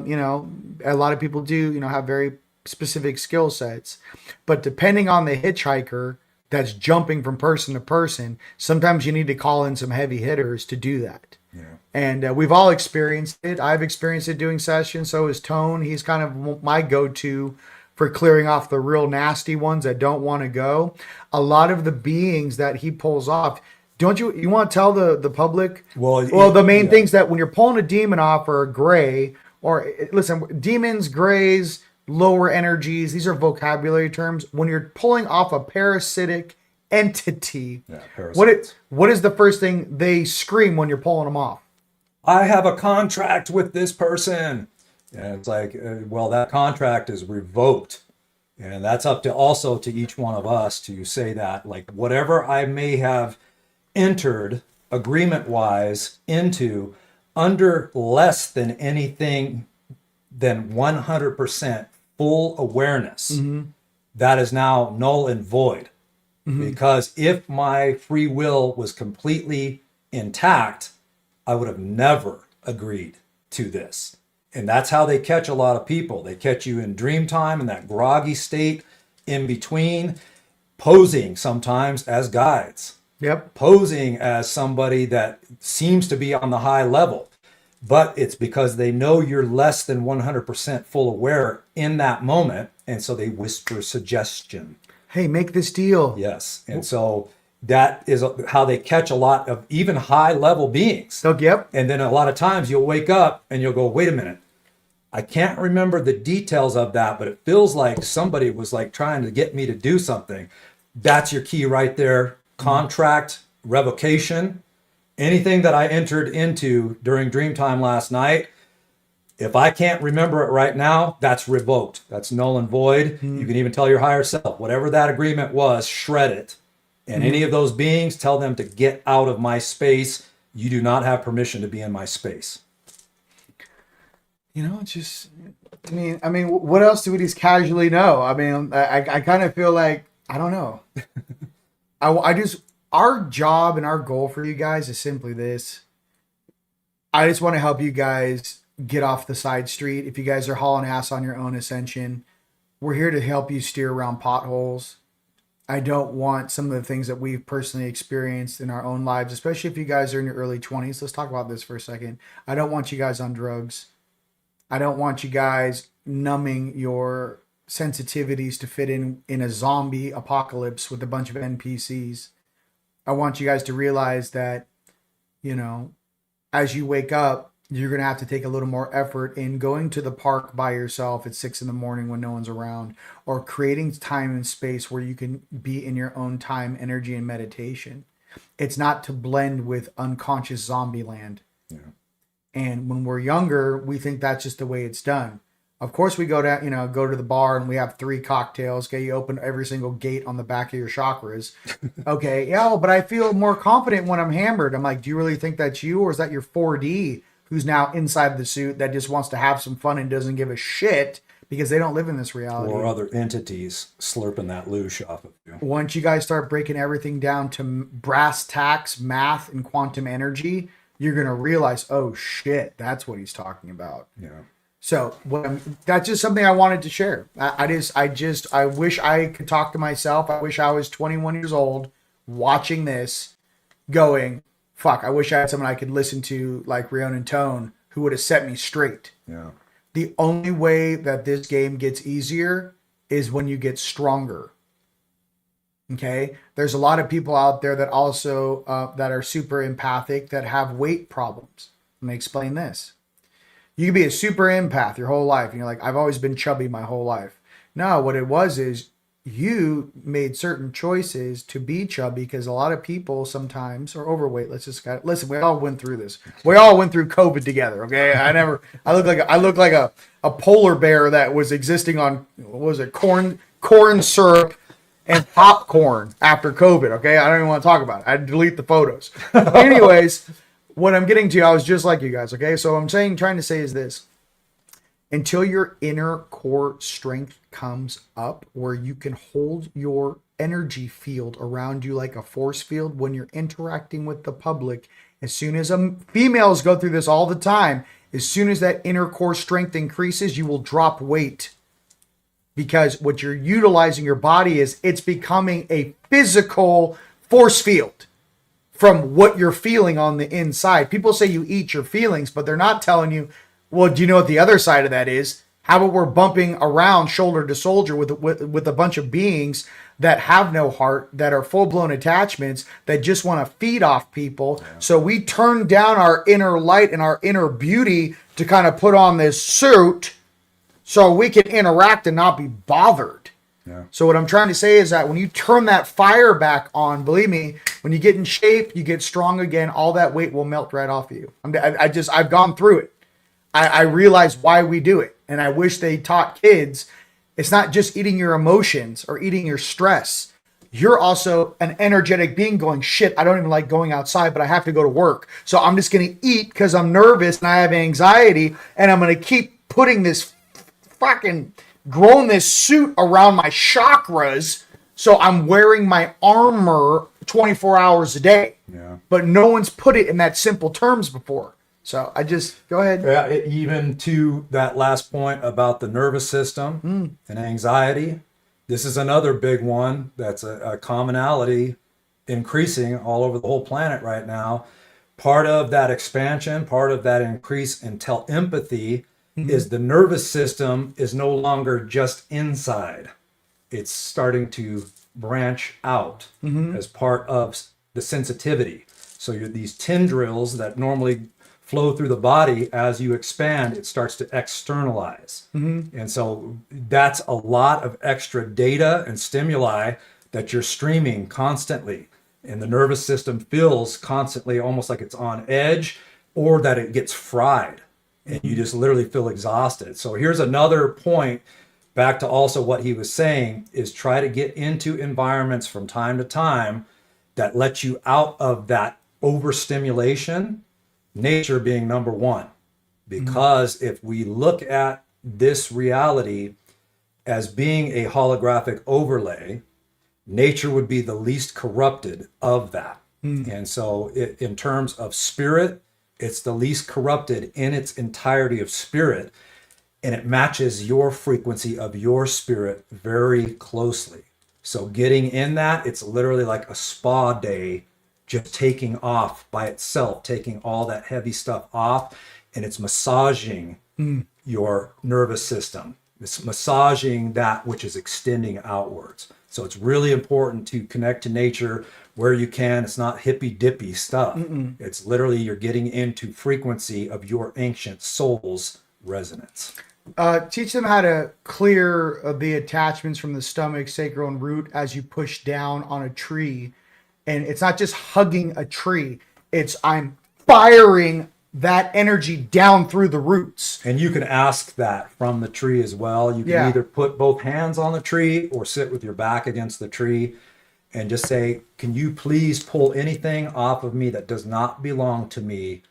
[SPEAKER 1] lot of people do, have very specific skill sets. But depending on the hitchhiker that's jumping from person to person, sometimes you need to call in some heavy hitters to do that. Yeah. And we've all experienced it. I've experienced it doing sessions. So is Tone. He's kind of my go-to for clearing off the real nasty ones that don't want to go. A lot of the beings that he pulls off, don't you want to tell the public? Well, the main things that when you're pulling a demon off are gray, or listen, demons, grays, lower energies, these are vocabulary terms. When you're pulling off a parasitic entity, what is the first thing they scream when you're pulling them off?
[SPEAKER 2] I have a contract with this person. And it's like, that contract is revoked. And that's up to each one of us to say that, like, whatever I may have entered agreement-wise into under less than anything than 100% full awareness, that is now null and void. Because if my free will was completely intact, I would have never agreed to this. And that's how they catch a lot of people. They catch you in dream time, in that groggy state in between, posing sometimes as guides.
[SPEAKER 1] Yep.
[SPEAKER 2] Posing as somebody that seems to be on the high level. But it's because they know you're less than 100% full aware in that moment. And so they whisper suggestion.
[SPEAKER 1] Hey, make this deal.
[SPEAKER 2] Yes. And so that is how they catch a lot of even high level beings.
[SPEAKER 1] Oh, yep.
[SPEAKER 2] And then a lot of times you'll wake up and you'll go, wait a minute. I can't remember the details of that, but it feels like somebody was like trying to get me to do something. That's your key right there. Contract, revocation, anything that I entered into during dream time last night. If I can't remember it right now, that's revoked. That's null and void. You can even tell your higher self, whatever that agreement was, shred it. And any of those beings, tell them to get out of my space. You do not have permission to be in my space.
[SPEAKER 1] It's just, I mean, what else do we just casually know? I mean, I kind of feel like, I don't know. Our job and our goal for you guys is simply this. I just want to help you guys get off the side street. If you guys are hauling ass on your own ascension, we're here to help you steer around potholes. I don't want some of the things that we've personally experienced in our own lives, especially if you guys are in your early 20s. Let's talk about this for a second. I don't want you guys on drugs. I don't want you guys numbing your sensitivities to fit in a zombie apocalypse with a bunch of NPCs. I want you guys to realize that, as you wake up, you're going to have to take a little more effort in going to the park by yourself at 6 in the morning when no one's around, or creating time and space where you can be in your own time, energy, and meditation. It's not to blend with unconscious zombie land.
[SPEAKER 2] Yeah.
[SPEAKER 1] And when we're younger, we think that's just the way it's done. Of course, we go down, go to the bar and we have 3 cocktails. Okay, you open every single gate on the back of your chakras. Okay, yeah, but I feel more confident when I'm hammered. I'm like, do you really think that's you, or is that your 4D who's now inside the suit that just wants to have some fun and doesn't give a shit because they don't live in this reality?
[SPEAKER 2] Or other entities slurping that loosh off of you.
[SPEAKER 1] Once you guys start breaking everything down to brass tacks, math, and quantum energy, you're gonna realize, oh shit, that's what he's talking about.
[SPEAKER 2] Yeah.
[SPEAKER 1] So that's just something I wanted to share. I wish I could talk to myself. I wish I was 21 years old watching this going, fuck, I wish I had someone I could listen to like Rion and Tone who would have set me straight.
[SPEAKER 2] Yeah.
[SPEAKER 1] The only way that this game gets easier is when you get stronger. Okay? There's a lot of people out there that also, that are super empathic that have weight problems. Let me explain this. You can be a super empath your whole life. And you're like, I've always been chubby my whole life. No, what it was is you made certain choices to be chubby because a lot of people sometimes are overweight. Listen, we all went through this. We all went through COVID together. Okay. I look like a polar bear that was existing on, what was it? Corn syrup and popcorn after COVID. Okay. I don't even want to talk about it. I delete the photos. Anyways, what I'm getting to, I was just like you guys, okay? So what I'm trying to say is this. Until your inner core strength comes up where you can hold your energy field around you like a force field when you're interacting with the public, as soon as females go through this all the time, as soon as that inner core strength increases, you will drop weight. Because what you're utilizing your body is, it's becoming a physical force field from what you're feeling on the inside. People say you eat your feelings, but they're not telling you, well, do you know what the other side of that is? How about we're bumping around shoulder to shoulder with a bunch of beings that have no heart, that are full-blown attachments, that just want to feed off people. Yeah. So we turn down our inner light and our inner beauty to kind of put on this suit so we can interact and not be bothered. Yeah. So what I'm trying to say is that when you turn that fire back on, believe me, when you get in shape, you get strong again, all that weight will melt right off of you. I've gone through it. I realize why we do it. And I wish they taught kids, it's not just eating your emotions or eating your stress. You're also an energetic being going, shit, I don't even like going outside, but I have to go to work. So I'm just going to eat because I'm nervous and I have anxiety. And I'm going to keep putting this fucking grown this suit around my chakras, so I'm wearing my armor 24 hours a day. Yeah. But no one's put it in that simple terms before. So go ahead.
[SPEAKER 2] Yeah, even to that last point about the nervous system and anxiety, this is another big one that's a commonality increasing all over the whole planet right now. Part of that expansion, part of that increase in telepathy is the nervous system is no longer just inside. It's starting to branch out as part of the sensitivity. So these tendrils that normally flow through the body, as you expand, it starts to externalize. And so that's a lot of extra data and stimuli that you're streaming constantly. And the nervous system feels constantly almost like it's on edge, or that it gets fried. And you just literally feel exhausted. So here's another point, back to also what he was saying, is try to get into environments from time to time that let you out of that overstimulation, nature being number one. Because if we look at this reality as being a holographic overlay, nature would be the least corrupted of that. And so in terms of spirit, it's the least corrupted in its entirety of spirit, and it matches your frequency of your spirit very closely. So getting in that, it's literally like a spa day, just taking off by itself, taking all that heavy stuff off, and it's massaging your nervous system. It's massaging that which is extending outwards. So it's really important to connect to nature where you can. It's not hippy dippy stuff. It's literally you're getting into frequency of your ancient soul's resonance.
[SPEAKER 1] Teach them how to clear the attachments from the stomach, sacral, and root as you push down on a tree. And it's not just hugging a tree. It's I'm firing that energy down through the roots.
[SPEAKER 2] And you can ask that from the tree as well. You can either put both hands on the tree or sit with your back against the tree and just say, can you please pull anything off of me that does not belong to me?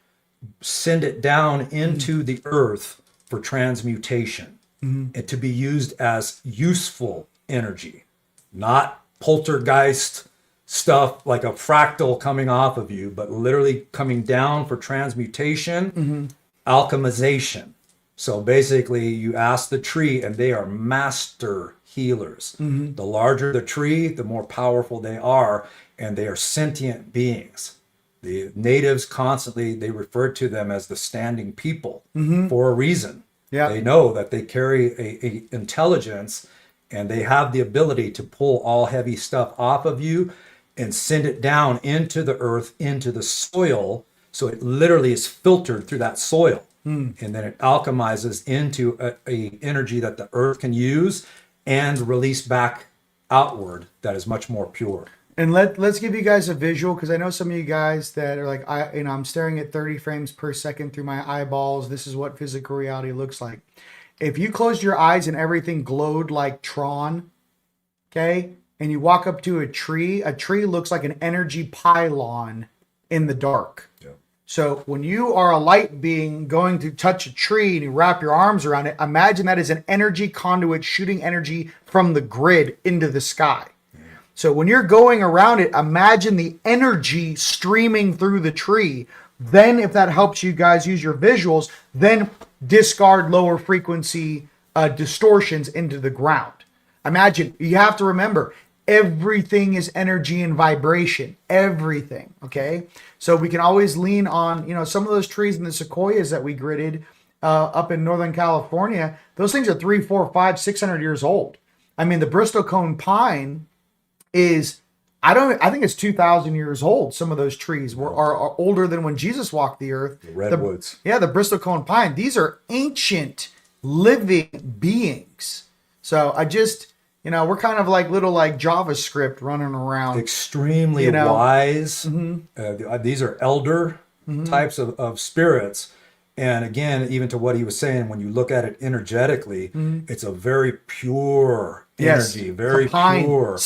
[SPEAKER 2] Send it down into the earth for transmutation and to be used as useful energy, not poltergeist stuff like a fractal coming off of you, but literally coming down for transmutation, alchemization. So basically you ask the tree and they are master healers. The larger the tree, the more powerful they are, and they are sentient beings. The natives constantly, they refer to them as the standing people for a reason. They know that they carry a intelligence and they have the ability to pull all heavy stuff off of you and send it down into the earth, into the soil. So it literally is filtered through that soil. And then it alchemizes into a energy that the earth can use and release back outward that is much more pure.
[SPEAKER 1] And let's give you guys a visual, because I know some of you guys that are like, I'm staring at 30 frames per second through my eyeballs. This is what physical reality looks like. If you closed your eyes and everything glowed like Tron, okay, and you walk up to a tree looks like an energy pylon in the dark. So when you are a light being going to touch a tree and you wrap your arms around it, imagine that as an energy conduit shooting energy from the grid into the sky. So when you're going around it, imagine the energy streaming through the tree. Then if that helps you guys use your visuals, then discard lower frequency distortions into the ground. Imagine, you have to remember, everything is energy and vibration, everything, okay? So we can always lean on, some of those trees in the sequoias that we gridded up in Northern California, those things are 300, 400, 500, 600 years old. I mean, the Bristol cone pine is, I think it's 2,000 years old. Some of those trees are older than when Jesus walked the earth.
[SPEAKER 2] The redwoods.
[SPEAKER 1] The Bristol cone pine. These are ancient living beings. So I just, we're kind of like little like JavaScript running around.
[SPEAKER 2] Extremely wise. These are elder types of spirits. And again, even to what he was saying, when you look at it energetically, it's a very pure energy, very pure.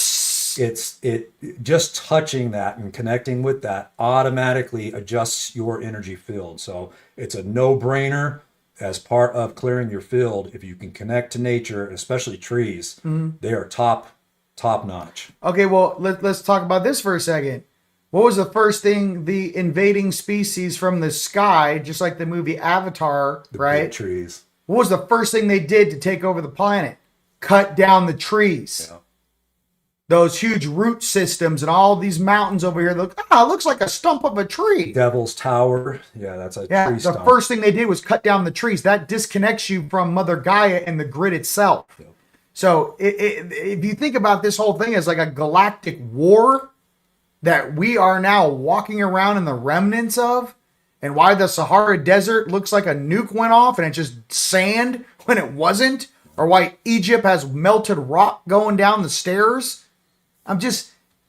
[SPEAKER 2] It just touching that and connecting with that automatically adjusts your energy field. So it's a no-brainer as part of clearing your field. If you can connect to nature, especially trees, they are top notch. Okay,
[SPEAKER 1] well, let's talk about this for a second. What was the first thing the invading species from the sky, just like the movie Avatar, right?
[SPEAKER 2] Big trees.
[SPEAKER 1] What was the first thing they did to take over the planet? Cut down the trees. Yeah. Those huge root systems and all these mountains over here. It looks like a stump of a tree.
[SPEAKER 2] Devil's Tower. Yeah, that's a tree stump.
[SPEAKER 1] The first thing they did was cut down the trees. That disconnects you from Mother Gaia and the grid itself. Yeah. So if you think about this whole thing as like a galactic war that we are now walking around in the remnants of, and why the Sahara Desert looks like a nuke went off and it's just sand when it wasn't, or why Egypt has melted rock going down the stairs.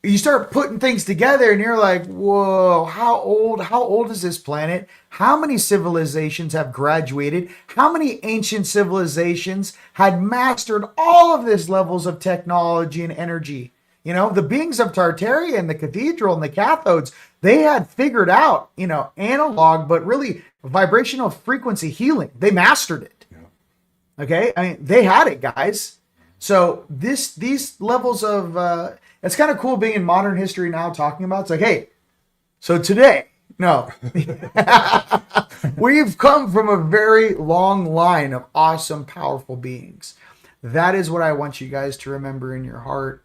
[SPEAKER 1] You start putting things together and you're like, whoa, how old is this planet? How many civilizations have graduated? How many ancient civilizations had mastered all of these levels of technology and energy? The beings of Tartaria and the cathedral and the cathodes, they had figured out, analog, but really vibrational frequency healing. They mastered it. Yeah. Okay. I mean, they had it, guys. So these levels of, it's kind of cool being in modern history now talking about, it's like, hey, so today, we've come from a very long line of awesome, powerful beings. That is what I want you guys to remember in your heart.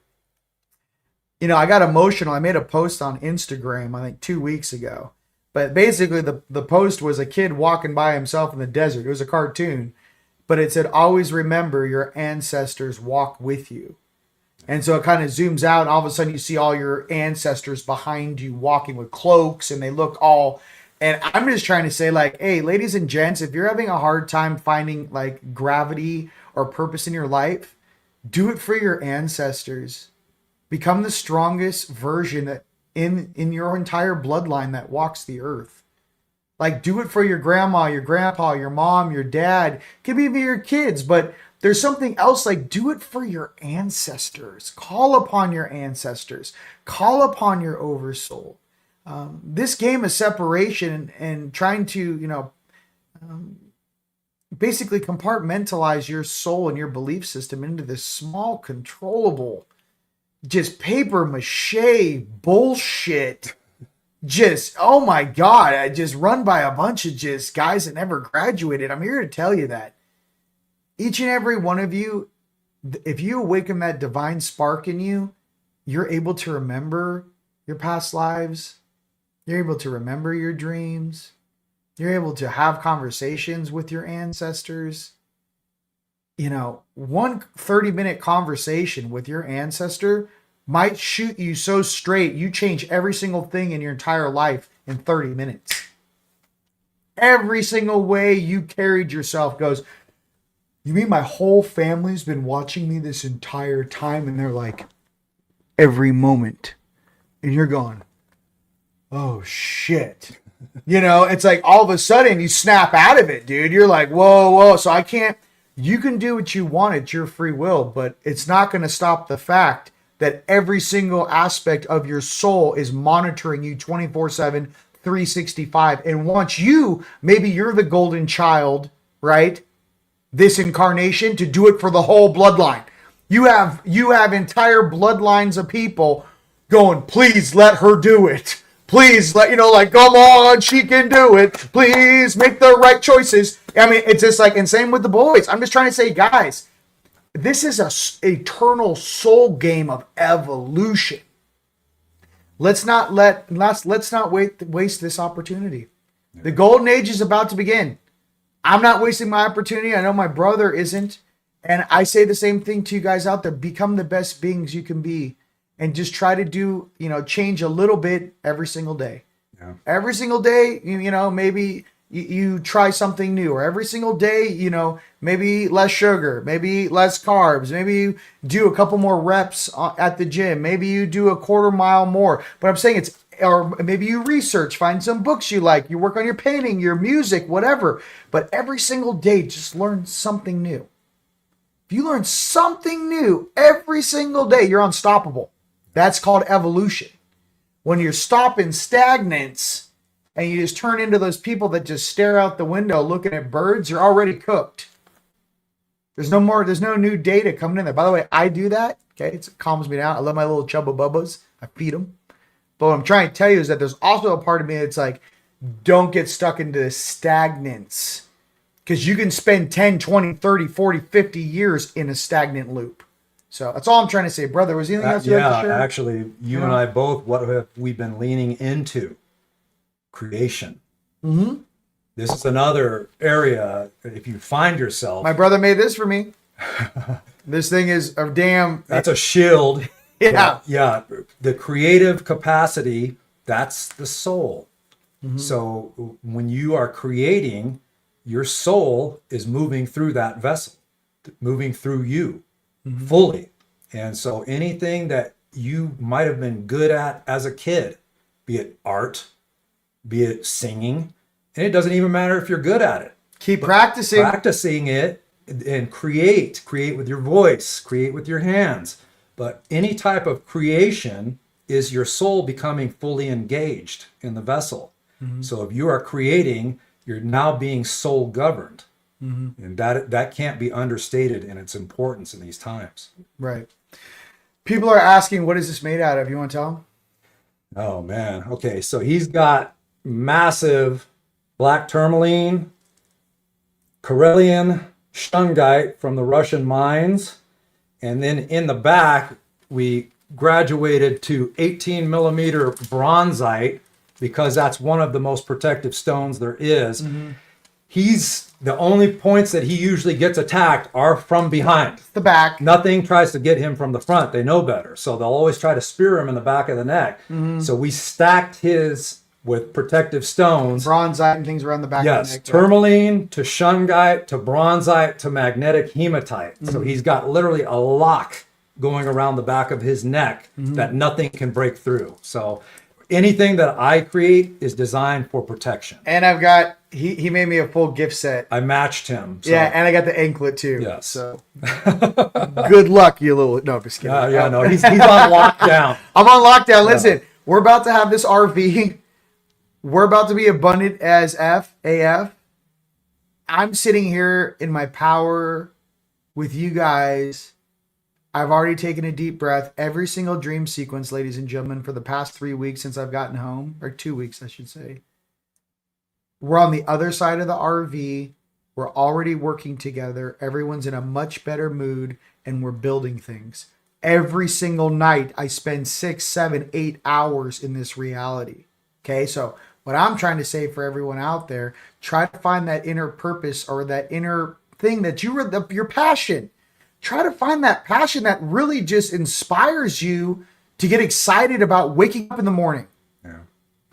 [SPEAKER 1] I got emotional. I made a post on Instagram, I think 2 weeks ago, but basically the post was a kid walking by himself in the desert. It was a cartoon. But it said, always remember your ancestors walk with you. And so it kind of zooms out, and all of a sudden you see all your ancestors behind you walking with cloaks, and they look all. And I'm just trying to say, like, hey, ladies and gents, if you're having a hard time finding like gravity or purpose in your life, do it for your ancestors. Become the strongest version that in your entire bloodline that walks the earth. Like, do it for your grandma, your grandpa, your mom, your dad. It could be your kids, but there's something else. Like, do it for your ancestors. Call upon your ancestors. Call upon your oversoul. This game of separation and trying to, basically compartmentalize your soul and your belief system into this small, controllable, just paper mache bullshit. Just, oh my God, I just run by a bunch of just guys that never graduated. I'm here to tell you that each and every one of you, if you awaken that divine spark in you, you're able to remember your past lives. You're able to remember your dreams. You're able to have conversations with your ancestors. One 30-minute conversation with your ancestor might shoot you so straight, you change every single thing in your entire life in 30 minutes. Every single way you carried yourself goes, you mean my whole family's been watching me this entire time? And they're like, every moment. And you're going, oh shit. It's like all of a sudden you snap out of it, dude. You're like, whoa. So you can do what you want. It's your free will, but it's not going to stop the fact that every single aspect of your soul is monitoring you 24/7, 365. And once maybe you're the golden child, right? This incarnation to do it for the whole bloodline. You have entire bloodlines of people going, please let her do it. Please let, come on, she can do it. Please make the right choices. I mean, it's just like, and same with the boys. I'm just trying to say, guys, this is a eternal soul game of evolution. Let's not waste this opportunity. The golden age is about to begin. I'm not wasting my opportunity. I know my brother isn't. And I say the same thing to you guys out there. Become the best beings you can be. And just try to do, change a little bit every single day. Yeah. Every single day, maybe you try something new. Or every single day, maybe less sugar, maybe less carbs. Maybe you do a couple more reps at the gym. Maybe you do a quarter mile more. But I'm saying or maybe you research, find some books you like. You work on your painting, your music, whatever. But every single day, just learn something new. If you learn something new every single day, you're unstoppable. That's called evolution. When you're stopping stagnance and you just turn into those people that just stare out the window looking at birds, you're already cooked. There's no new data coming in there. By the way, I do that. Okay, it calms me down. I love my little chubba bubbas. I feed them. But what I'm trying to tell you is that there's also a part of me that's like, don't get stuck into this stagnance. Because you can spend 10, 20, 30, 40, 50 years in a stagnant loop. So that's all I'm trying to say, brother. Was anything else you'd like to share?
[SPEAKER 2] Actually, you and I both, what have we been leaning into? Creation. Mm-hmm. This is another area, if you find yourself...
[SPEAKER 1] My brother made this for me. This thing is a damn...
[SPEAKER 2] That's a shield.
[SPEAKER 1] Yeah.
[SPEAKER 2] Yeah. The creative capacity, that's the soul. Mm-hmm. So when you are creating, your soul is moving through that vessel, moving through you. Mm-hmm. Fully. And so anything that you might have been good at as a kid, be it art, be it singing, and it doesn't even matter if you're good at it.
[SPEAKER 1] Keep practicing.
[SPEAKER 2] Practicing it and create with your voice, create with your hands. But any type of creation is your soul becoming fully engaged in the vessel. Mm-hmm. So if you are creating, you're now being soul governed. Mm-hmm. And that can't be understated in its importance in these times.
[SPEAKER 1] Right. People are asking, what is this made out of? You want to tell them?
[SPEAKER 2] Oh, man. Okay, so he's got massive black tourmaline, Karelian shungite from the Russian mines. And then in the back, we graduated to 18 millimeter bronzite because that's one of the most protective stones there is. Mm-hmm. the only points that he usually gets attacked are from behind.
[SPEAKER 1] The back.
[SPEAKER 2] Nothing tries to get him from the front. They know better. So they'll always try to spear him in the back of the neck. So we stacked his with protective stones.
[SPEAKER 1] Bronzite and things around the back of the
[SPEAKER 2] Yes,
[SPEAKER 1] neck.
[SPEAKER 2] tourmaline to shungite to bronzite to magnetic hematite. So he's got literally a lock going around the back of his neck that nothing can break through. So anything that I create is designed for protection.
[SPEAKER 1] And I've got, he made me a full gift set.
[SPEAKER 2] I matched him. So.
[SPEAKER 1] Yeah, and I got the anklet too.
[SPEAKER 2] Yes.
[SPEAKER 1] So good luck, you little. No, just kidding.
[SPEAKER 2] No, he's on lockdown.
[SPEAKER 1] I'm on lockdown. Listen, we're about to have this RV. We're about to be abundant as AF. I'm sitting here in my power with you guys. I've already taken a deep breath. Every single dream sequence, ladies and gentlemen, for the past 3 weeks since I've gotten home, or 2 weeks, I should say. We're on the other side of the RV. We're already working together. Everyone's in a much better mood, and we're building things. Every single night, I spend 6, 7, 8 hours in this reality. Okay, so what I'm trying to say for everyone out there, try to find that inner purpose or that inner thing that your passion. Try to find that passion that really just inspires you to get excited about waking up in the morning.
[SPEAKER 2] Yeah.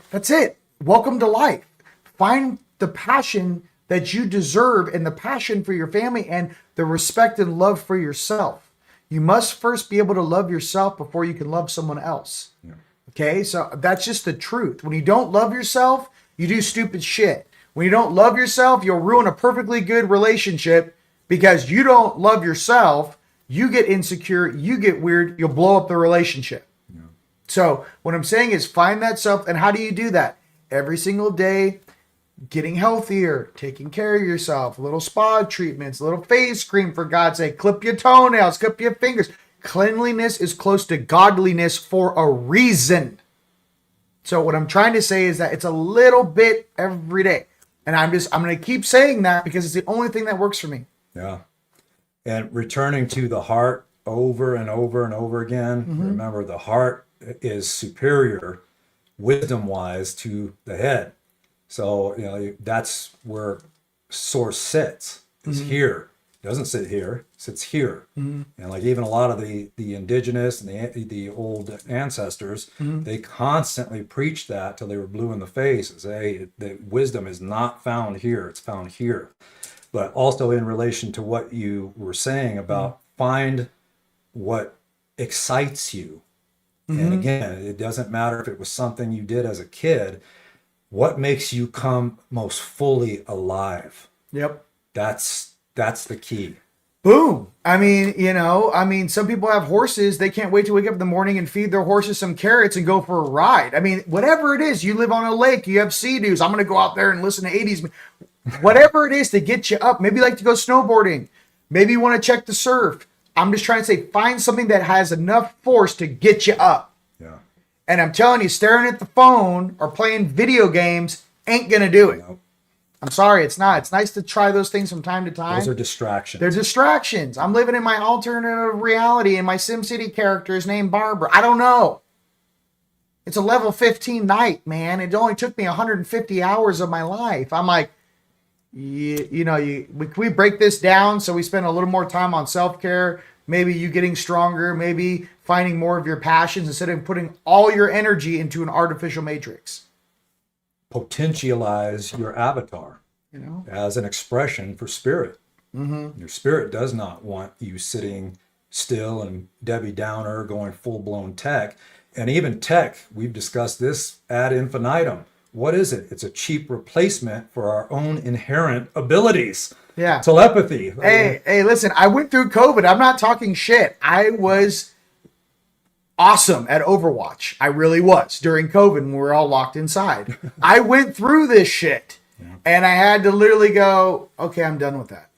[SPEAKER 1] That's it. Welcome to life. Find the passion that you deserve and the passion for your family and the respect and love for yourself. You must first be able to love yourself before you can love someone else. Yeah. Okay, so that's just the truth. When you don't love yourself, you do stupid shit. When you don't love yourself, you'll ruin a perfectly good relationship because you don't love yourself. You get insecure, you get weird, you'll blow up the relationship. Yeah. So what I'm saying is find that self. And how do you do that? Every single day, getting healthier, taking care of yourself, little spa treatments, little face cream, for God's sake, clip your toenails, clip your fingers. Cleanliness is close to godliness for a reason. So what I'm trying to say is that it's a little bit every day. And I'm going to keep saying that because it's the only thing that works for me.
[SPEAKER 2] Yeah. And returning to the heart over and over and over again. Remember, the heart is superior wisdom-wise to the head. So, that's where source sits, is here. It doesn't sit here, it sits here. And like even a lot of the indigenous and the old ancestors, they constantly preached that till they were blue in the face and say that wisdom is not found here, it's found here. But also in relation to what you were saying about find what excites you. And again, it doesn't matter if it was something you did as a kid. What makes you come most fully alive? Yep. That's the key.
[SPEAKER 1] Boom. I mean, some people have horses. They can't wait to wake up in the morning and feed their horses some carrots and go for a ride. I mean, whatever it is, you live on a lake, you have sea-doos. I'm going to go out there and listen to 80s. Whatever it is to get you up. Maybe you like to go snowboarding. Maybe you want to check the surf. I'm just trying to say, find something that has enough force to get you up. Yeah. And I'm telling you, staring at the phone or playing video games ain't going to do it. Nope. I'm sorry, it's not. It's nice to try those things from time to time.
[SPEAKER 2] Those are distractions.
[SPEAKER 1] They're distractions. I'm living in my alternative reality and my SimCity character is named Barbara. I don't know. It's a level 15 night, man. It only took me 150 hours of my life. I'm like, we break this down so we spend a little more time on self-care, maybe you getting stronger, maybe finding more of your passions instead of putting all your energy into an artificial matrix.
[SPEAKER 2] Potentialize your avatar, as an expression for spirit. Your spirit does not want you sitting still and Debbie Downer going full-blown tech. And even tech, we've discussed this ad infinitum. What is it? It's a cheap replacement for our own inherent abilities. Yeah. Telepathy.
[SPEAKER 1] Hey, listen, I went through COVID. I'm not talking shit. I was awesome at Overwatch. I really was during COVID when we were all locked inside. I went through this shit and I had to literally go, okay, I'm done with that.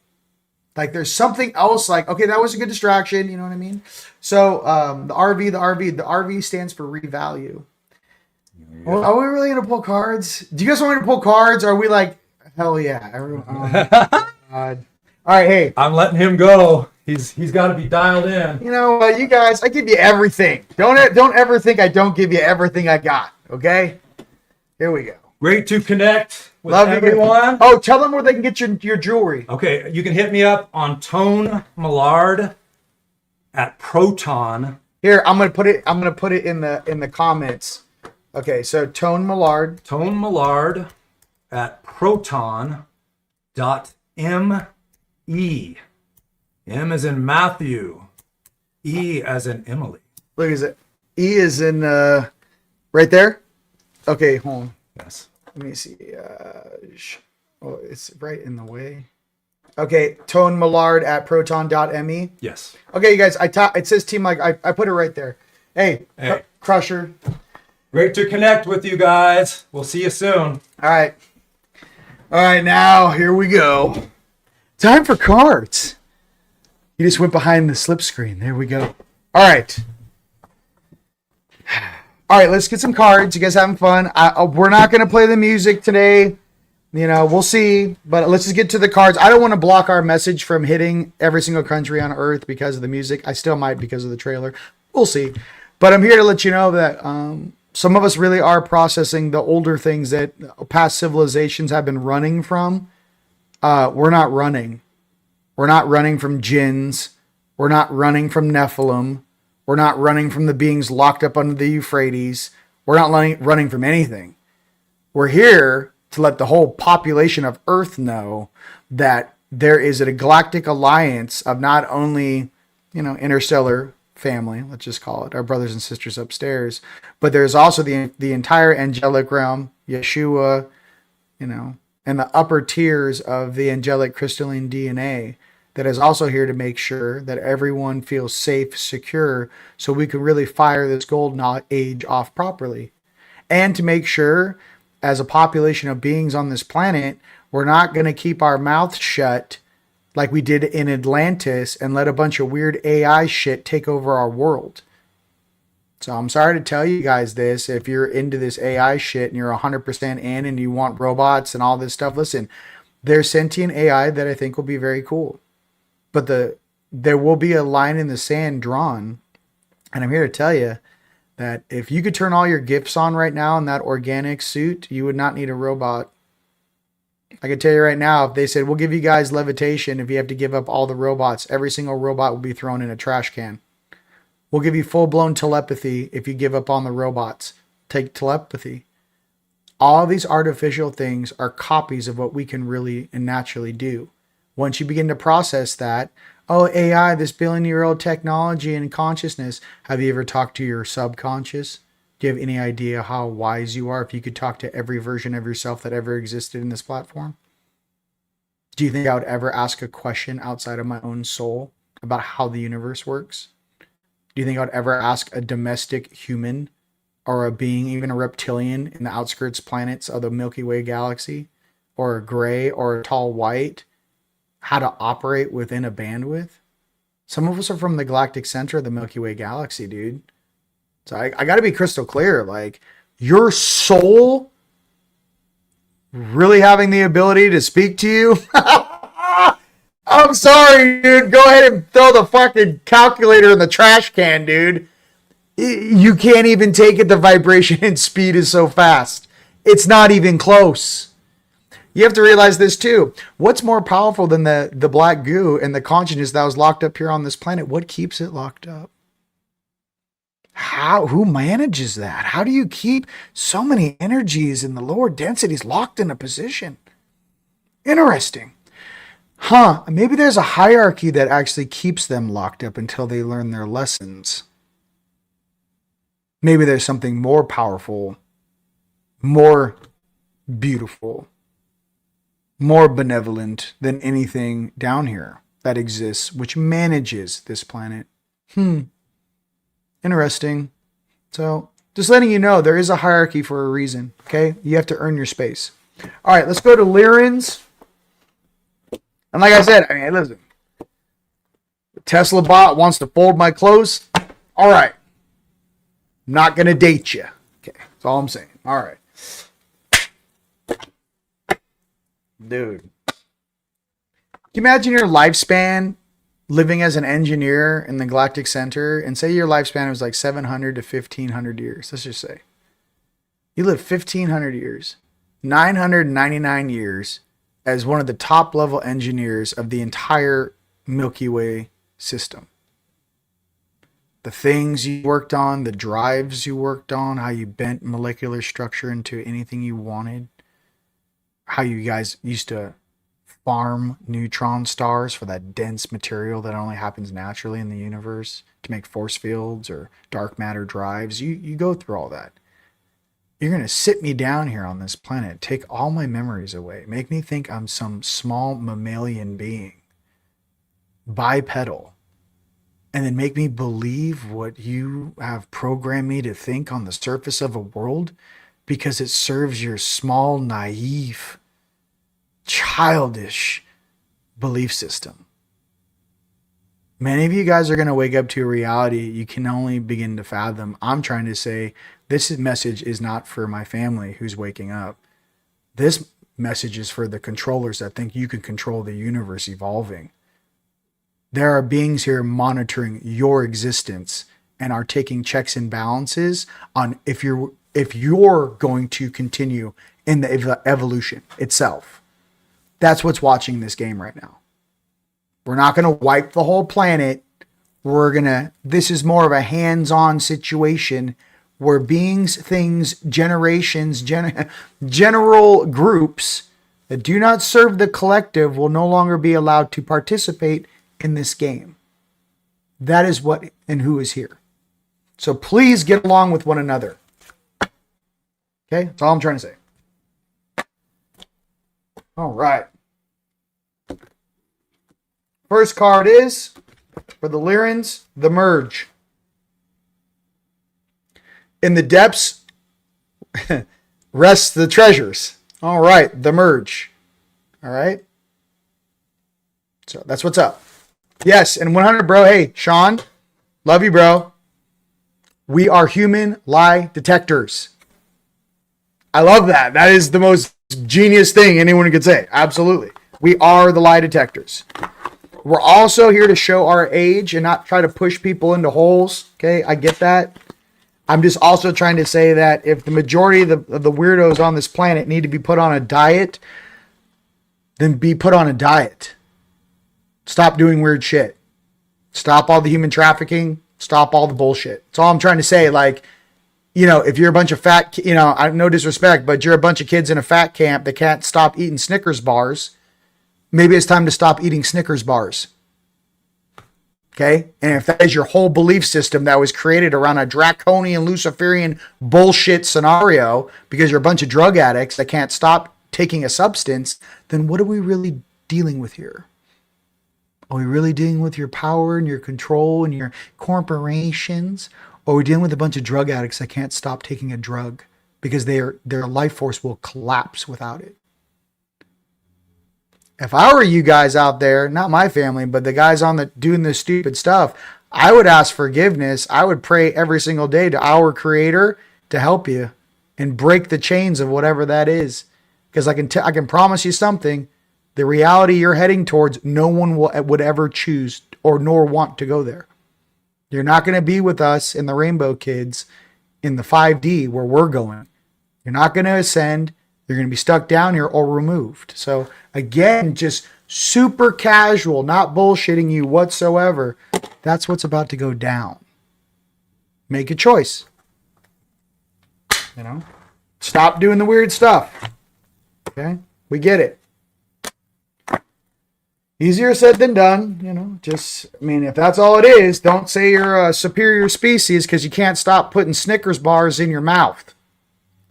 [SPEAKER 1] Like there's something else like, okay, that was a good distraction. You know what I mean? So the RV stands for revalue. Well, are we really going to pull cards? Do you guys want me to pull cards? Or are we like, hell yeah. Everyone, God. All right, hey.
[SPEAKER 2] I'm letting him go. He's got to be dialed in.
[SPEAKER 1] You guys, I give you everything. Don't ever think I don't give you everything I got, okay? Here we go.
[SPEAKER 2] Great to connect with
[SPEAKER 1] Love you.
[SPEAKER 2] everyone.
[SPEAKER 1] Oh, tell them where they can get your jewelry.
[SPEAKER 2] Okay, you can hit me up on Tone Mellard at Proton.
[SPEAKER 1] Here, I'm gonna put it in the comments. Okay, so Tone Mellard.
[SPEAKER 2] Tone Mellard at proton.me. M as in Matthew. E as in Emily.
[SPEAKER 1] Look, is it E is in right there? Okay, hold on.
[SPEAKER 2] Yes.
[SPEAKER 1] Let me see. Oh, it's right in the way. Okay, Tone Mellard at proton.me.
[SPEAKER 2] Yes.
[SPEAKER 1] Okay, you guys, it says TeamLight. I put it right there. Hey. Crusher.
[SPEAKER 2] Great to connect with you guys. We'll see you soon.
[SPEAKER 1] All right. Now here we go. Time for cards. You just went behind the slip screen. There we go. All right. Let's get some cards. You guys having fun? We're not going to play the music today. We'll see. But let's just get to the cards. I don't want to block our message from hitting every single country on Earth because of the music. I still might because of the trailer. We'll see. But I'm here to let you know that some of us really are processing the older things that past civilizations have been running from. We're not running. We're not running from jinns. We're not running from Nephilim. We're not running from the beings locked up under the Euphrates. We're not running from anything. We're here to let the whole population of Earth know that there is a galactic alliance of not only, interstellar family, let's just call it, our brothers and sisters upstairs, but there's also the entire angelic realm, Yeshua, and the upper tiers of the angelic crystalline DNA that is also here to make sure that everyone feels safe, secure, so we can really fire this golden age off properly. And to make sure, as a population of beings on this planet, we're not going to keep our mouth shut like we did in Atlantis and let a bunch of weird AI shit take over our world. So I'm sorry to tell you guys this. If you're into this AI shit and you're 100% in and you want robots and all this stuff, listen, there's sentient AI that I think will be very cool. But there will be a line in the sand drawn. And I'm here to tell you that if you could turn all your gifts on right now in that organic suit, you would not need a robot. I can tell you right now, if they said, we'll give you guys levitation if you have to give up all the robots, every single robot will be thrown in a trash can. We'll give you full-blown telepathy if you give up on the robots. Take telepathy. All these artificial things are copies of what we can really and naturally do. Once you begin to process that, AI, this billion-year-old technology and consciousness, have you ever talked to your subconscious? Do you have any idea how wise you are if you could talk to every version of yourself that ever existed in this platform? Do you think I would ever ask a question outside of my own soul about how the universe works? Do you think I would ever ask a domestic human or a being, even a reptilian in the outskirts planets of the Milky Way galaxy, or a gray or a tall white, how to operate within a bandwidth? Some of us are from the galactic center of the Milky Way galaxy, dude. So I got to be crystal clear. Like, your soul really having the ability to speak to you? I'm sorry, dude. Go ahead and throw the fucking calculator in the trash can, dude. You can't even take it. The vibration and speed is so fast. It's not even close. You have to realize this too. What's more powerful than the black goo and the consciousness that was locked up here on this planet? What keeps it locked up? Who manages that? How do you keep so many energies in the lower densities locked in a position? Interesting. Maybe there's a hierarchy that actually keeps them locked up until they learn their lessons. Maybe there's something more powerful, more beautiful, more benevolent than anything down here that exists, which manages this planet. Interesting. So, just letting you know, there is a hierarchy for a reason, okay? You have to earn your space. All right, let's go to Lyran's. And like I said, listen. The Tesla bot wants to fold my clothes. All right. I'm not going to date you. Okay, that's all I'm saying. All right. Dude. Can you imagine your lifespan living as an engineer in the galactic center, and say your lifespan was like 700 to 1500 years. Let's just say you live 1500 years. 999 years as one of the top level engineers of the entire Milky Way system. The things you worked on, the drives you worked on, how you bent molecular structure into anything you wanted, how you guys used to farm neutron stars for that dense material that only happens naturally in the universe to make force fields or dark matter drives. You go through all that. You're going to sit me down here on this planet, take all my memories away, make me think I'm some small mammalian being, bipedal, and then make me believe what you have programmed me to think on the surface of a world because it serves your small, naive, childish belief system. Many of you guys are going to wake up to a reality you can only begin to fathom. I'm trying to say this message is not for my family who's waking up. This message is for the controllers that think you can control the universe evolving. There are beings here monitoring your existence and are taking checks and balances on if you're going to continue in the evolution itself. That's what's watching this game right now. We're not going to wipe the whole planet. This is more of a hands-on situation where beings, things, generations, general groups that do not serve the collective will no longer be allowed to participate in this game. That is what and who is here. So please get along with one another. Okay? That's all I'm trying to say. All right. First card is, for the Lyrans, the Merge. In the depths rests the treasures. All right, the Merge. All right. So that's what's up. Yes, and 100, bro. Hey, Sean, love you, bro. We are human lie detectors. I love that. That is the most genius thing anyone could say. Absolutely. We are the lie detectors. We're also here to show our age and not try to push people into holes. Okay, I get that. I'm just also trying to say that if the majority of the weirdos on this planet need to be put on a diet, then be put on a diet. Stop doing weird shit. Stop all the human trafficking. Stop all the bullshit. That's all I'm trying to say. Like, if you're a bunch of fat, no disrespect, but you're a bunch of kids in a fat camp that can't stop eating Snickers bars, maybe it's time to stop eating Snickers bars. Okay? And if that is your whole belief system that was created around a draconian, Luciferian bullshit scenario because you're a bunch of drug addicts that can't stop taking a substance, then what are we really dealing with here? Are we really dealing with your power and your control and your corporations? Or are we dealing with a bunch of drug addicts that can't stop taking a drug because their life force will collapse without it? If I were you guys out there, not my family, but the guys doing this stupid stuff, I would ask forgiveness. I would pray every single day to our Creator to help you and break the chains of whatever that is. Because I can promise you something. The reality you're heading towards, no one would ever choose or nor want to go there. You're not going to be with us in the Rainbow Kids in the 5D where we're going. You're not going to ascend. You're going to be stuck down here or removed. So again, just super casual, not bullshitting you whatsoever. That's what's about to go down. Make a choice. Stop doing the weird stuff. Okay? We get it. Easier said than done, if that's all it is, don't say you're a superior species because you can't stop putting Snickers bars in your mouth.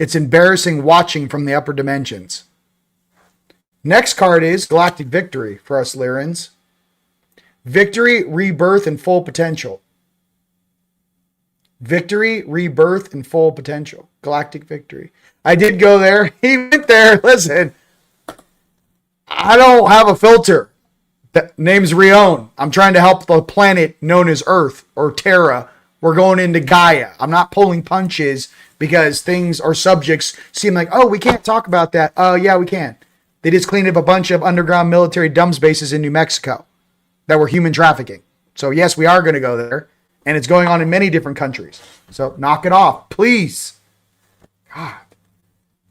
[SPEAKER 1] It's embarrassing watching from the upper dimensions. Next card is Galactic Victory for us Lyrans. Victory, rebirth, and full potential. Victory, rebirth, and full potential. Galactic Victory. I did go there. He went there. Listen, I don't have a filter. The name's Rion. I'm trying to help the planet known as Earth or Terra. We're going into Gaia. I'm not pulling punches because things or subjects seem like, oh, we can't talk about that. Oh, yeah, we can. They just cleaned up a bunch of underground military dump spaces in New Mexico that were human trafficking. So, yes, we are going to go there. And it's going on in many different countries. So, knock it off, please. God.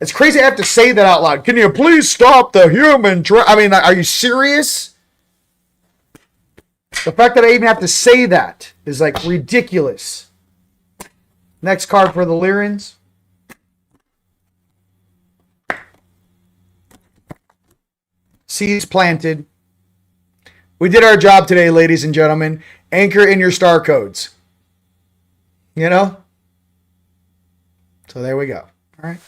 [SPEAKER 1] It's crazy I have to say that out loud. Can you please stop the human I mean, are you serious? The fact that I even have to say that is like ridiculous. Next card for the Lyrans. Seeds planted. We did our job today, ladies and gentlemen. Anchor in your star codes. You know? So there we go. All right.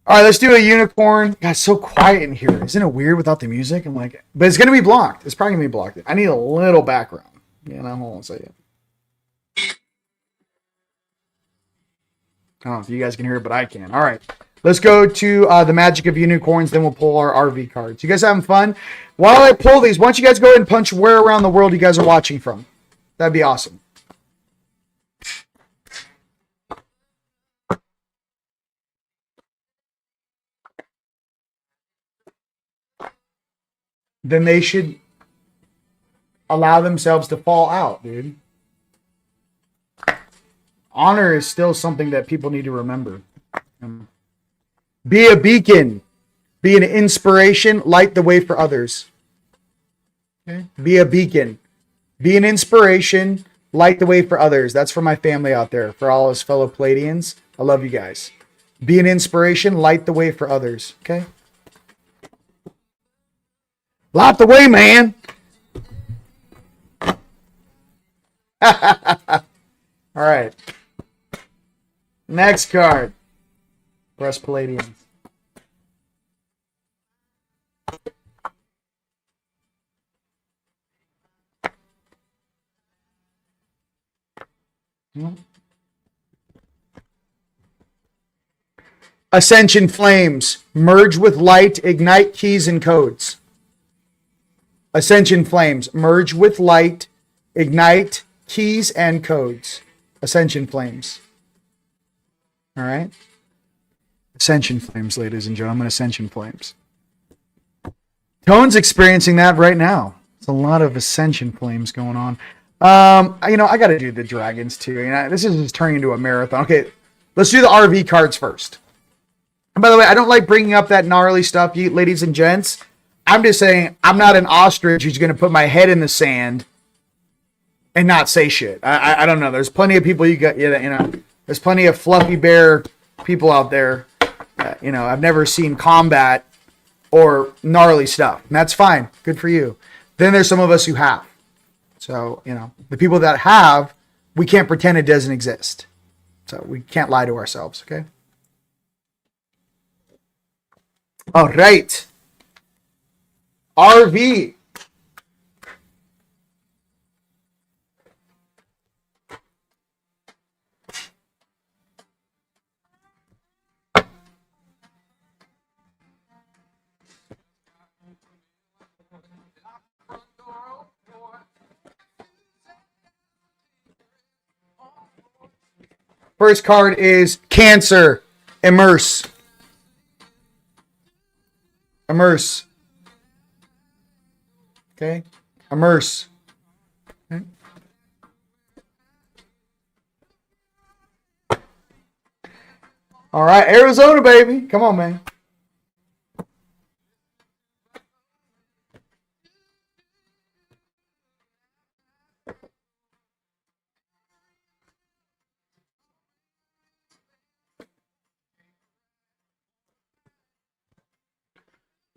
[SPEAKER 1] All right, let's do a unicorn. God, it's so quiet in here. Isn't it weird without the music? I'm like, but it's going to be blocked. It's probably going to be blocked. I need a little background. You know, hold on a second. I don't know if you guys can hear it, but I can. All right. Let's go to the magic of unicorns. Then we'll pull our RV cards. You guys having fun? While I pull these, why don't you guys go ahead and punch where around the world you guys are watching from? That'd be awesome. Then they should allow themselves to fall out, dude. Honor is still something that people need to remember. Be a beacon. Be an inspiration. Light the way for others. Okay? Be a beacon. Be an inspiration. Light the way for others. That's for my family out there. For all his fellow Palladians. I love you guys. Be an inspiration. Light the way for others. Okay? Light the way, man. All right. Next card. Breast Palladians. Ascension flames. Merge with light. Ignite keys and codes. Ascension flames. Merge with light. Ignite keys and codes. Ascension flames. All right. Ascension flames, ladies and gentlemen. Ascension flames. Tone's experiencing that right now. It's a lot of ascension flames going on. I got to do the dragons too. This is just turning into a marathon. Okay, let's do the RV cards first. And by the way, I don't like bringing up that gnarly stuff, ladies and gents. I'm just saying I'm not an ostrich who's going to put my head in the sand and not say shit. I don't know. There's plenty of people there's plenty of fluffy bear people out there. I've never seen combat or gnarly stuff. And that's fine. Good for you. Then there's some of us who have. So, the people that have, we can't pretend it doesn't exist. So we can't lie to ourselves, okay? All right. RV. First card is Cancer. Immerse. Immerse. Okay. Immerse. Okay. All right. Arizona, baby. Come on, man.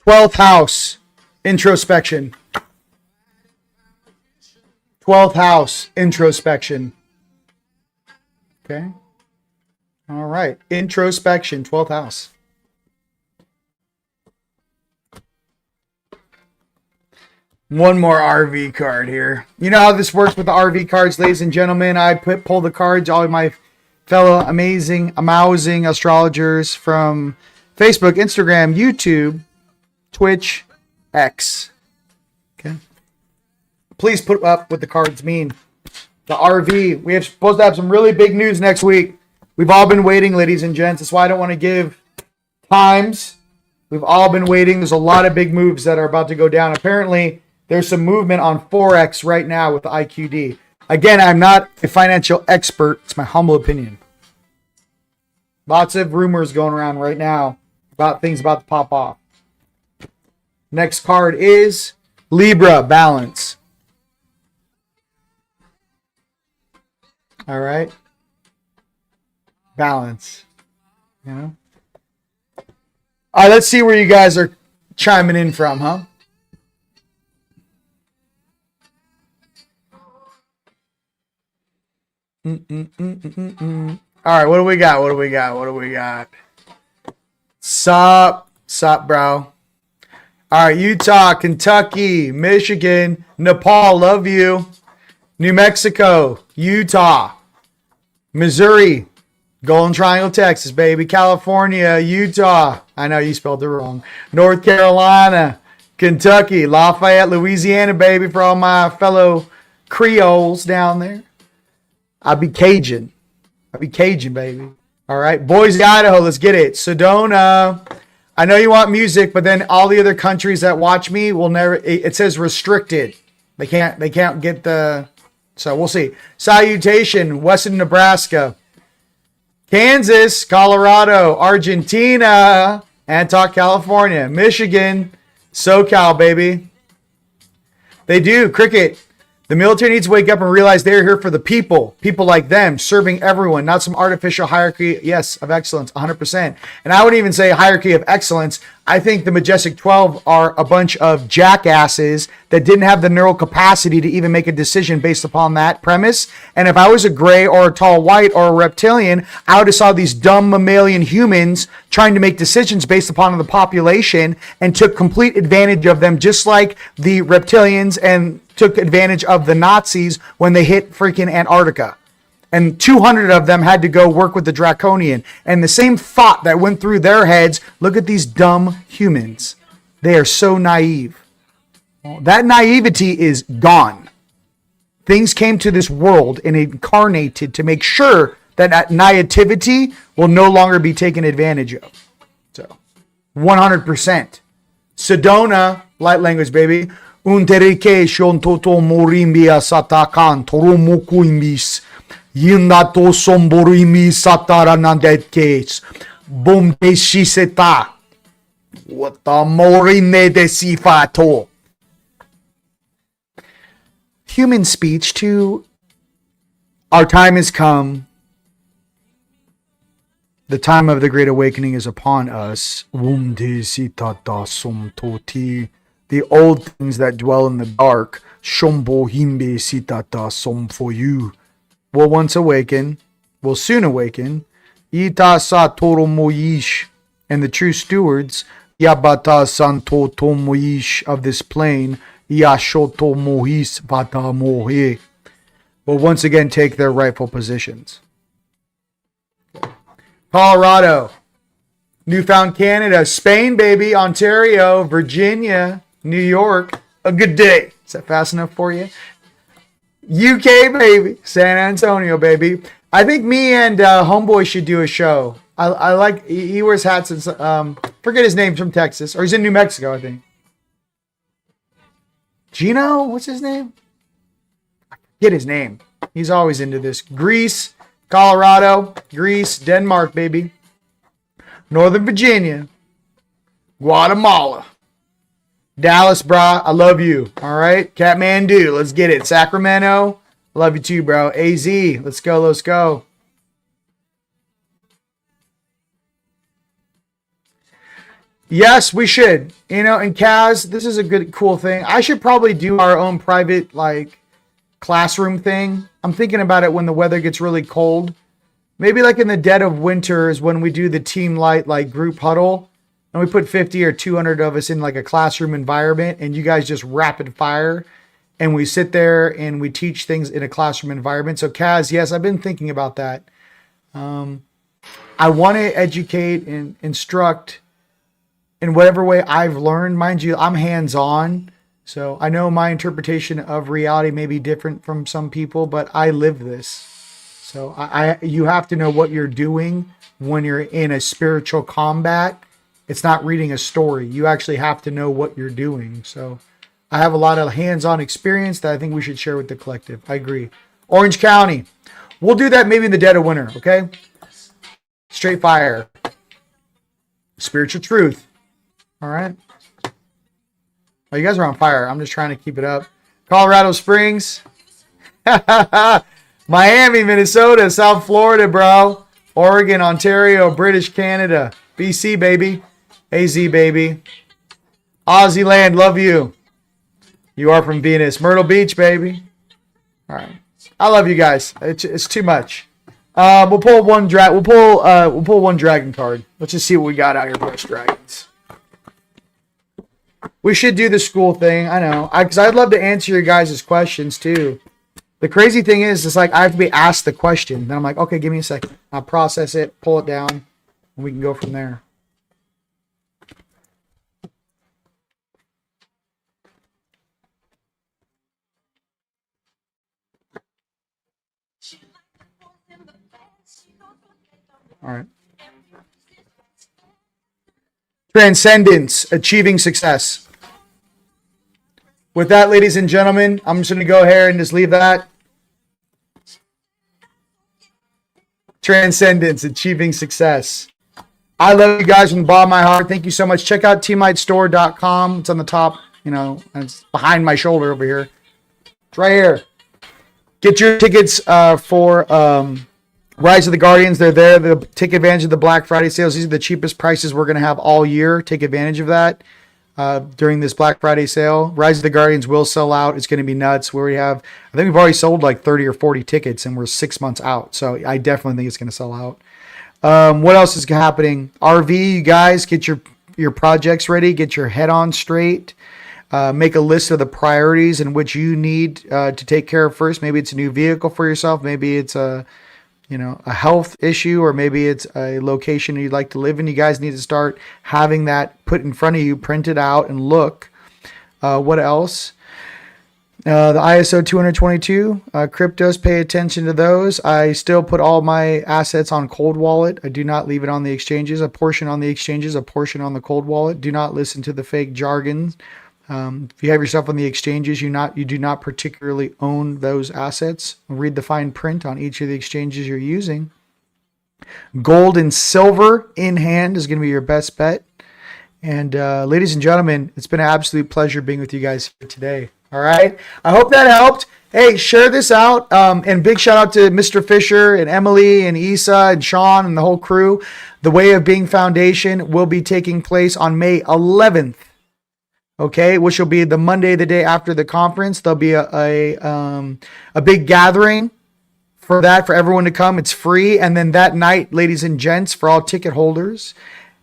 [SPEAKER 1] Twelfth house, introspection. 12th house, introspection. Okay. All right. Introspection, 12th house. One more RV card here. You know how this works with the RV cards, ladies and gentlemen. I pull the cards, all of my fellow amazing astrologers from Facebook, Instagram, YouTube, Twitch, X. Okay. Please put up what the cards mean. The RV. We are supposed to have some really big news next week. We've all been waiting, ladies and gents. That's why I don't want to give times. We've all been waiting. There's a lot of big moves that are about to go down. Apparently, there's some movement on Forex right now with the IQD. Again, I'm not a financial expert. It's my humble opinion. Lots of rumors going around right now about things about to pop off. Next card is Libra, balance. All right. Balance. You know? All right, let's see where you guys are chiming in from, huh? All right, what do we got? Sup, bro? All right, Utah, Kentucky, Michigan, Nepal, love you. New Mexico, Utah, Missouri, Golden Triangle, Texas, baby. California, Utah. I know you spelled it wrong. North Carolina, Kentucky, Lafayette, Louisiana, baby, for all my fellow Creoles down there. I'll be Cajun, baby. All right, Boise, Idaho, let's get it. Sedona. I know you want music, but then all the other countries that watch me will never. It says restricted. They can't get the. So we'll see. Salutation, Western Nebraska, Kansas, Colorado, Argentina, Antioch, California, Michigan, SoCal, baby. They do. Cricket. The military needs to wake up and realize they're here for the people. People like them, serving everyone, not some artificial hierarchy, yes, of excellence, 100%. And I wouldn't even say hierarchy of excellence. I think the Majestic 12 are a bunch of jackasses that didn't have the neural capacity to even make a decision based upon that premise. And if I was a gray or a tall white or a reptilian, I would have saw these dumb mammalian humans trying to make decisions based upon the population and took complete advantage of them, just like the reptilians and took advantage of the Nazis when they hit freaking Antarctica. And 200 of them had to go work with the Draconian. And the same thought that went through their heads, look at these dumb humans. They are so naive. That naivety is gone. Things came to this world and incarnated to make sure that naivety will no longer be taken advantage of. So, 100%. Sedona, light language, baby. Unterike shon toto morimbia satakan toromukuimis. Yindato somborimi sataranandetkes. Bomte shiseta. What the morine de sifato. Human speech to our time has come. The time of the Great Awakening is upon us. Wumde sitata somtoti. The old things that dwell in the dark, Shombo himbe sitata som for you, will once awaken, will soon awaken. Ita sa toro moyish, and the true stewards, Yabata santo tomoyish of this plane, Yashoto mohis vata mohe, will once again take their rightful positions. Colorado, Newfound Canada, Spain, baby, Ontario, Virginia, New York, a good day. Is that fast enough for you? UK, baby. San Antonio, baby. I think me and Homeboy should do a show. I like, he wears hats and, forget his name, from Texas. Or he's in New Mexico, I think. Gino? What's his name? I forget his name. He's always into this. Greece, Colorado, Greece, Denmark, baby. Northern Virginia, Guatemala. Dallas, brah, I love you. All right. Kathmandu, let's get it. Sacramento, love you too, bro. AZ, let's go, let's go. Yes, we should. You know, and Kaz, this is a good, cool thing. I should probably do our own private, like, classroom thing. I'm thinking about it when the weather gets really cold. Maybe like in the dead of winter is when we do the TeamLight, like, group huddle. And we put 50 or 200 of us in like a classroom environment, and you guys just rapid fire, and we sit there and we teach things in a classroom environment. So Kaz, yes, I've been thinking about that. I want to educate and instruct in whatever way I've learned. Mind you, I'm hands-on, so I know my interpretation of reality may be different from some people, but I live this. So you have to know what you're doing when you're in a spiritual combat. It's not reading a story. You actually have to know what you're doing. So I have a lot of hands-on experience that I think we should share with the collective. I agree. Orange County. We'll do that maybe in the dead of winter, okay? Straight fire. Spiritual truth. All right. Oh, you guys are on fire. I'm just trying to keep it up. Colorado Springs. Miami, Minnesota, South Florida, bro. Oregon, Ontario, British Canada. BC, baby. AZ, baby. Aussie land, love you. You are from Venus. Myrtle Beach, baby. All right. I love you guys. It's too much. We'll pull one we'll pull one dragon card. Let's just see what we got out here for us dragons. We should do the school thing. I know. Because I'd love to answer your guys' questions too. The crazy thing is, it's like I have to be asked the question. Then I'm like, okay, give me a second. I'll process it, pull it down, and we can go from there. All right. Transcendence, achieving success. With that, ladies and gentlemen, I'm just going to go ahead and just leave that. Transcendence, achieving success. I love you guys from the bottom of my heart. Thank you so much. Check out TeamLightStore.com. It's on the top, it's behind my shoulder over here. It's right here. Get your tickets for Rise of the Guardians. They're there. Take advantage of the Black Friday sales. These are the cheapest prices we're going to have all year. Take advantage of that during this Black Friday sale. Rise of the Guardians will sell out. It's going to be nuts. I think we've already sold like 30 or 40 tickets, and we're 6 months out. So I definitely think it's going to sell out. What else is happening? RV, you guys, get your projects ready. Get your head on straight. Make a list of the priorities in which you need to take care of first. Maybe it's a new vehicle for yourself. Maybe it's a health issue, or maybe it's a location you'd like to live in. You guys need to start having that put in front of you, print it out, and look. What else? The ISO 222 cryptos, pay attention to those. I still put all my assets on cold wallet. I do not leave it on the exchanges. A portion on the exchanges, a portion on the cold wallet. Do not listen to the fake jargon. If you have yourself on the exchanges, you do not particularly own those assets. Read the fine print on each of the exchanges you're using. Gold and silver in hand is going to be your best bet. And ladies and gentlemen, it's been an absolute pleasure being with you guys here today. All right. I hope that helped. Hey, share this out. And big shout out to Mr. Fisher and Emily and Isa and Sean and the whole crew. The Way of Being Foundation will be taking place on May 11th. Okay, which will be the Monday, the day after the conference. There'll be a big gathering for that, for everyone to come. It's free. And then that night, ladies and gents, for all ticket holders.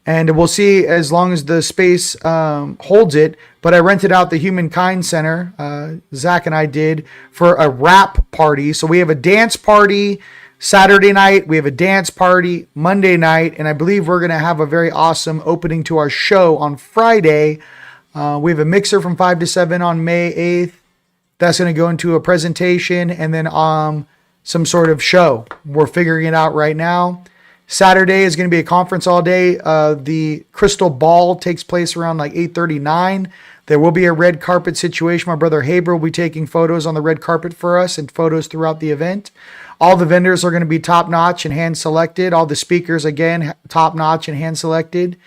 [SPEAKER 1] And we'll see as long as the space holds it. But I rented out the Humankind Center, Zach and I did, for a rap party. So we have a dance party Saturday night. We have a dance party Monday night. And I believe we're going to have a very awesome opening to our show on Friday. We have a mixer from 5 to 7 on May 8th. That's going to go into a presentation and then some sort of show. We're figuring it out right now. Saturday is going to be a conference all day. The Crystal Ball takes place around like 8:39. There will be a red carpet situation. My brother Haber will be taking photos on the red carpet for us and photos throughout the event. All the vendors are going to be top-notch and hand-selected. All the speakers, again, top-notch and hand-selected.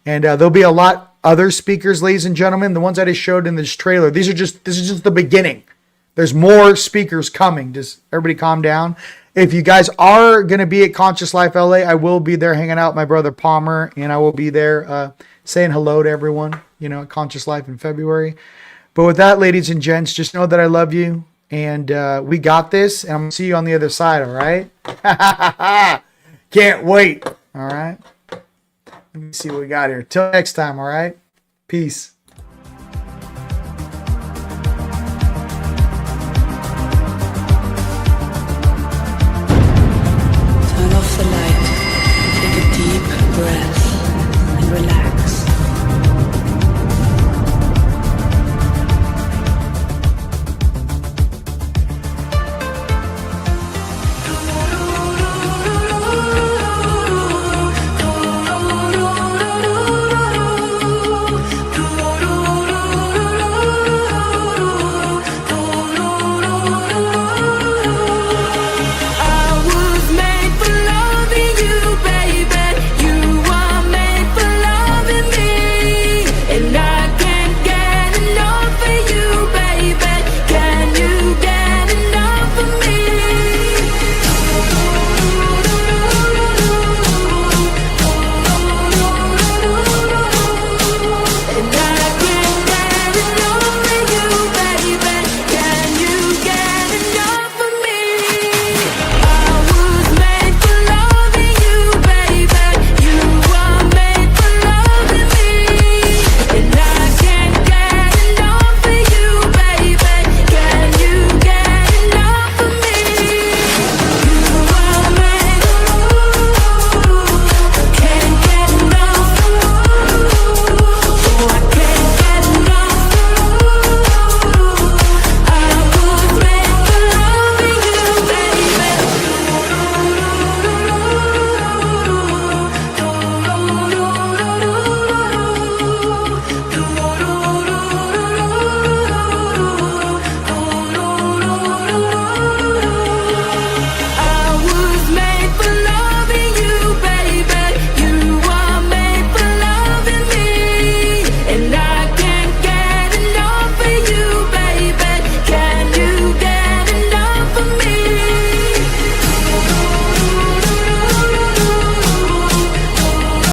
[SPEAKER 1] And there'll be a lot other speakers, ladies and gentlemen. The ones I just showed in this trailer, this is just the beginning. There's more speakers coming. Just everybody calm down. If you guys are going to be at Conscious Life LA, I will be there hanging out with my brother Palmer, and I will be there saying hello to everyone, at Conscious Life in February. But with that, ladies and gents, just know that I love you, and we got this, and I'm going to see you on the other side, all right? Can't wait, all right? Let me see what we got here. Till next time, all right? Peace.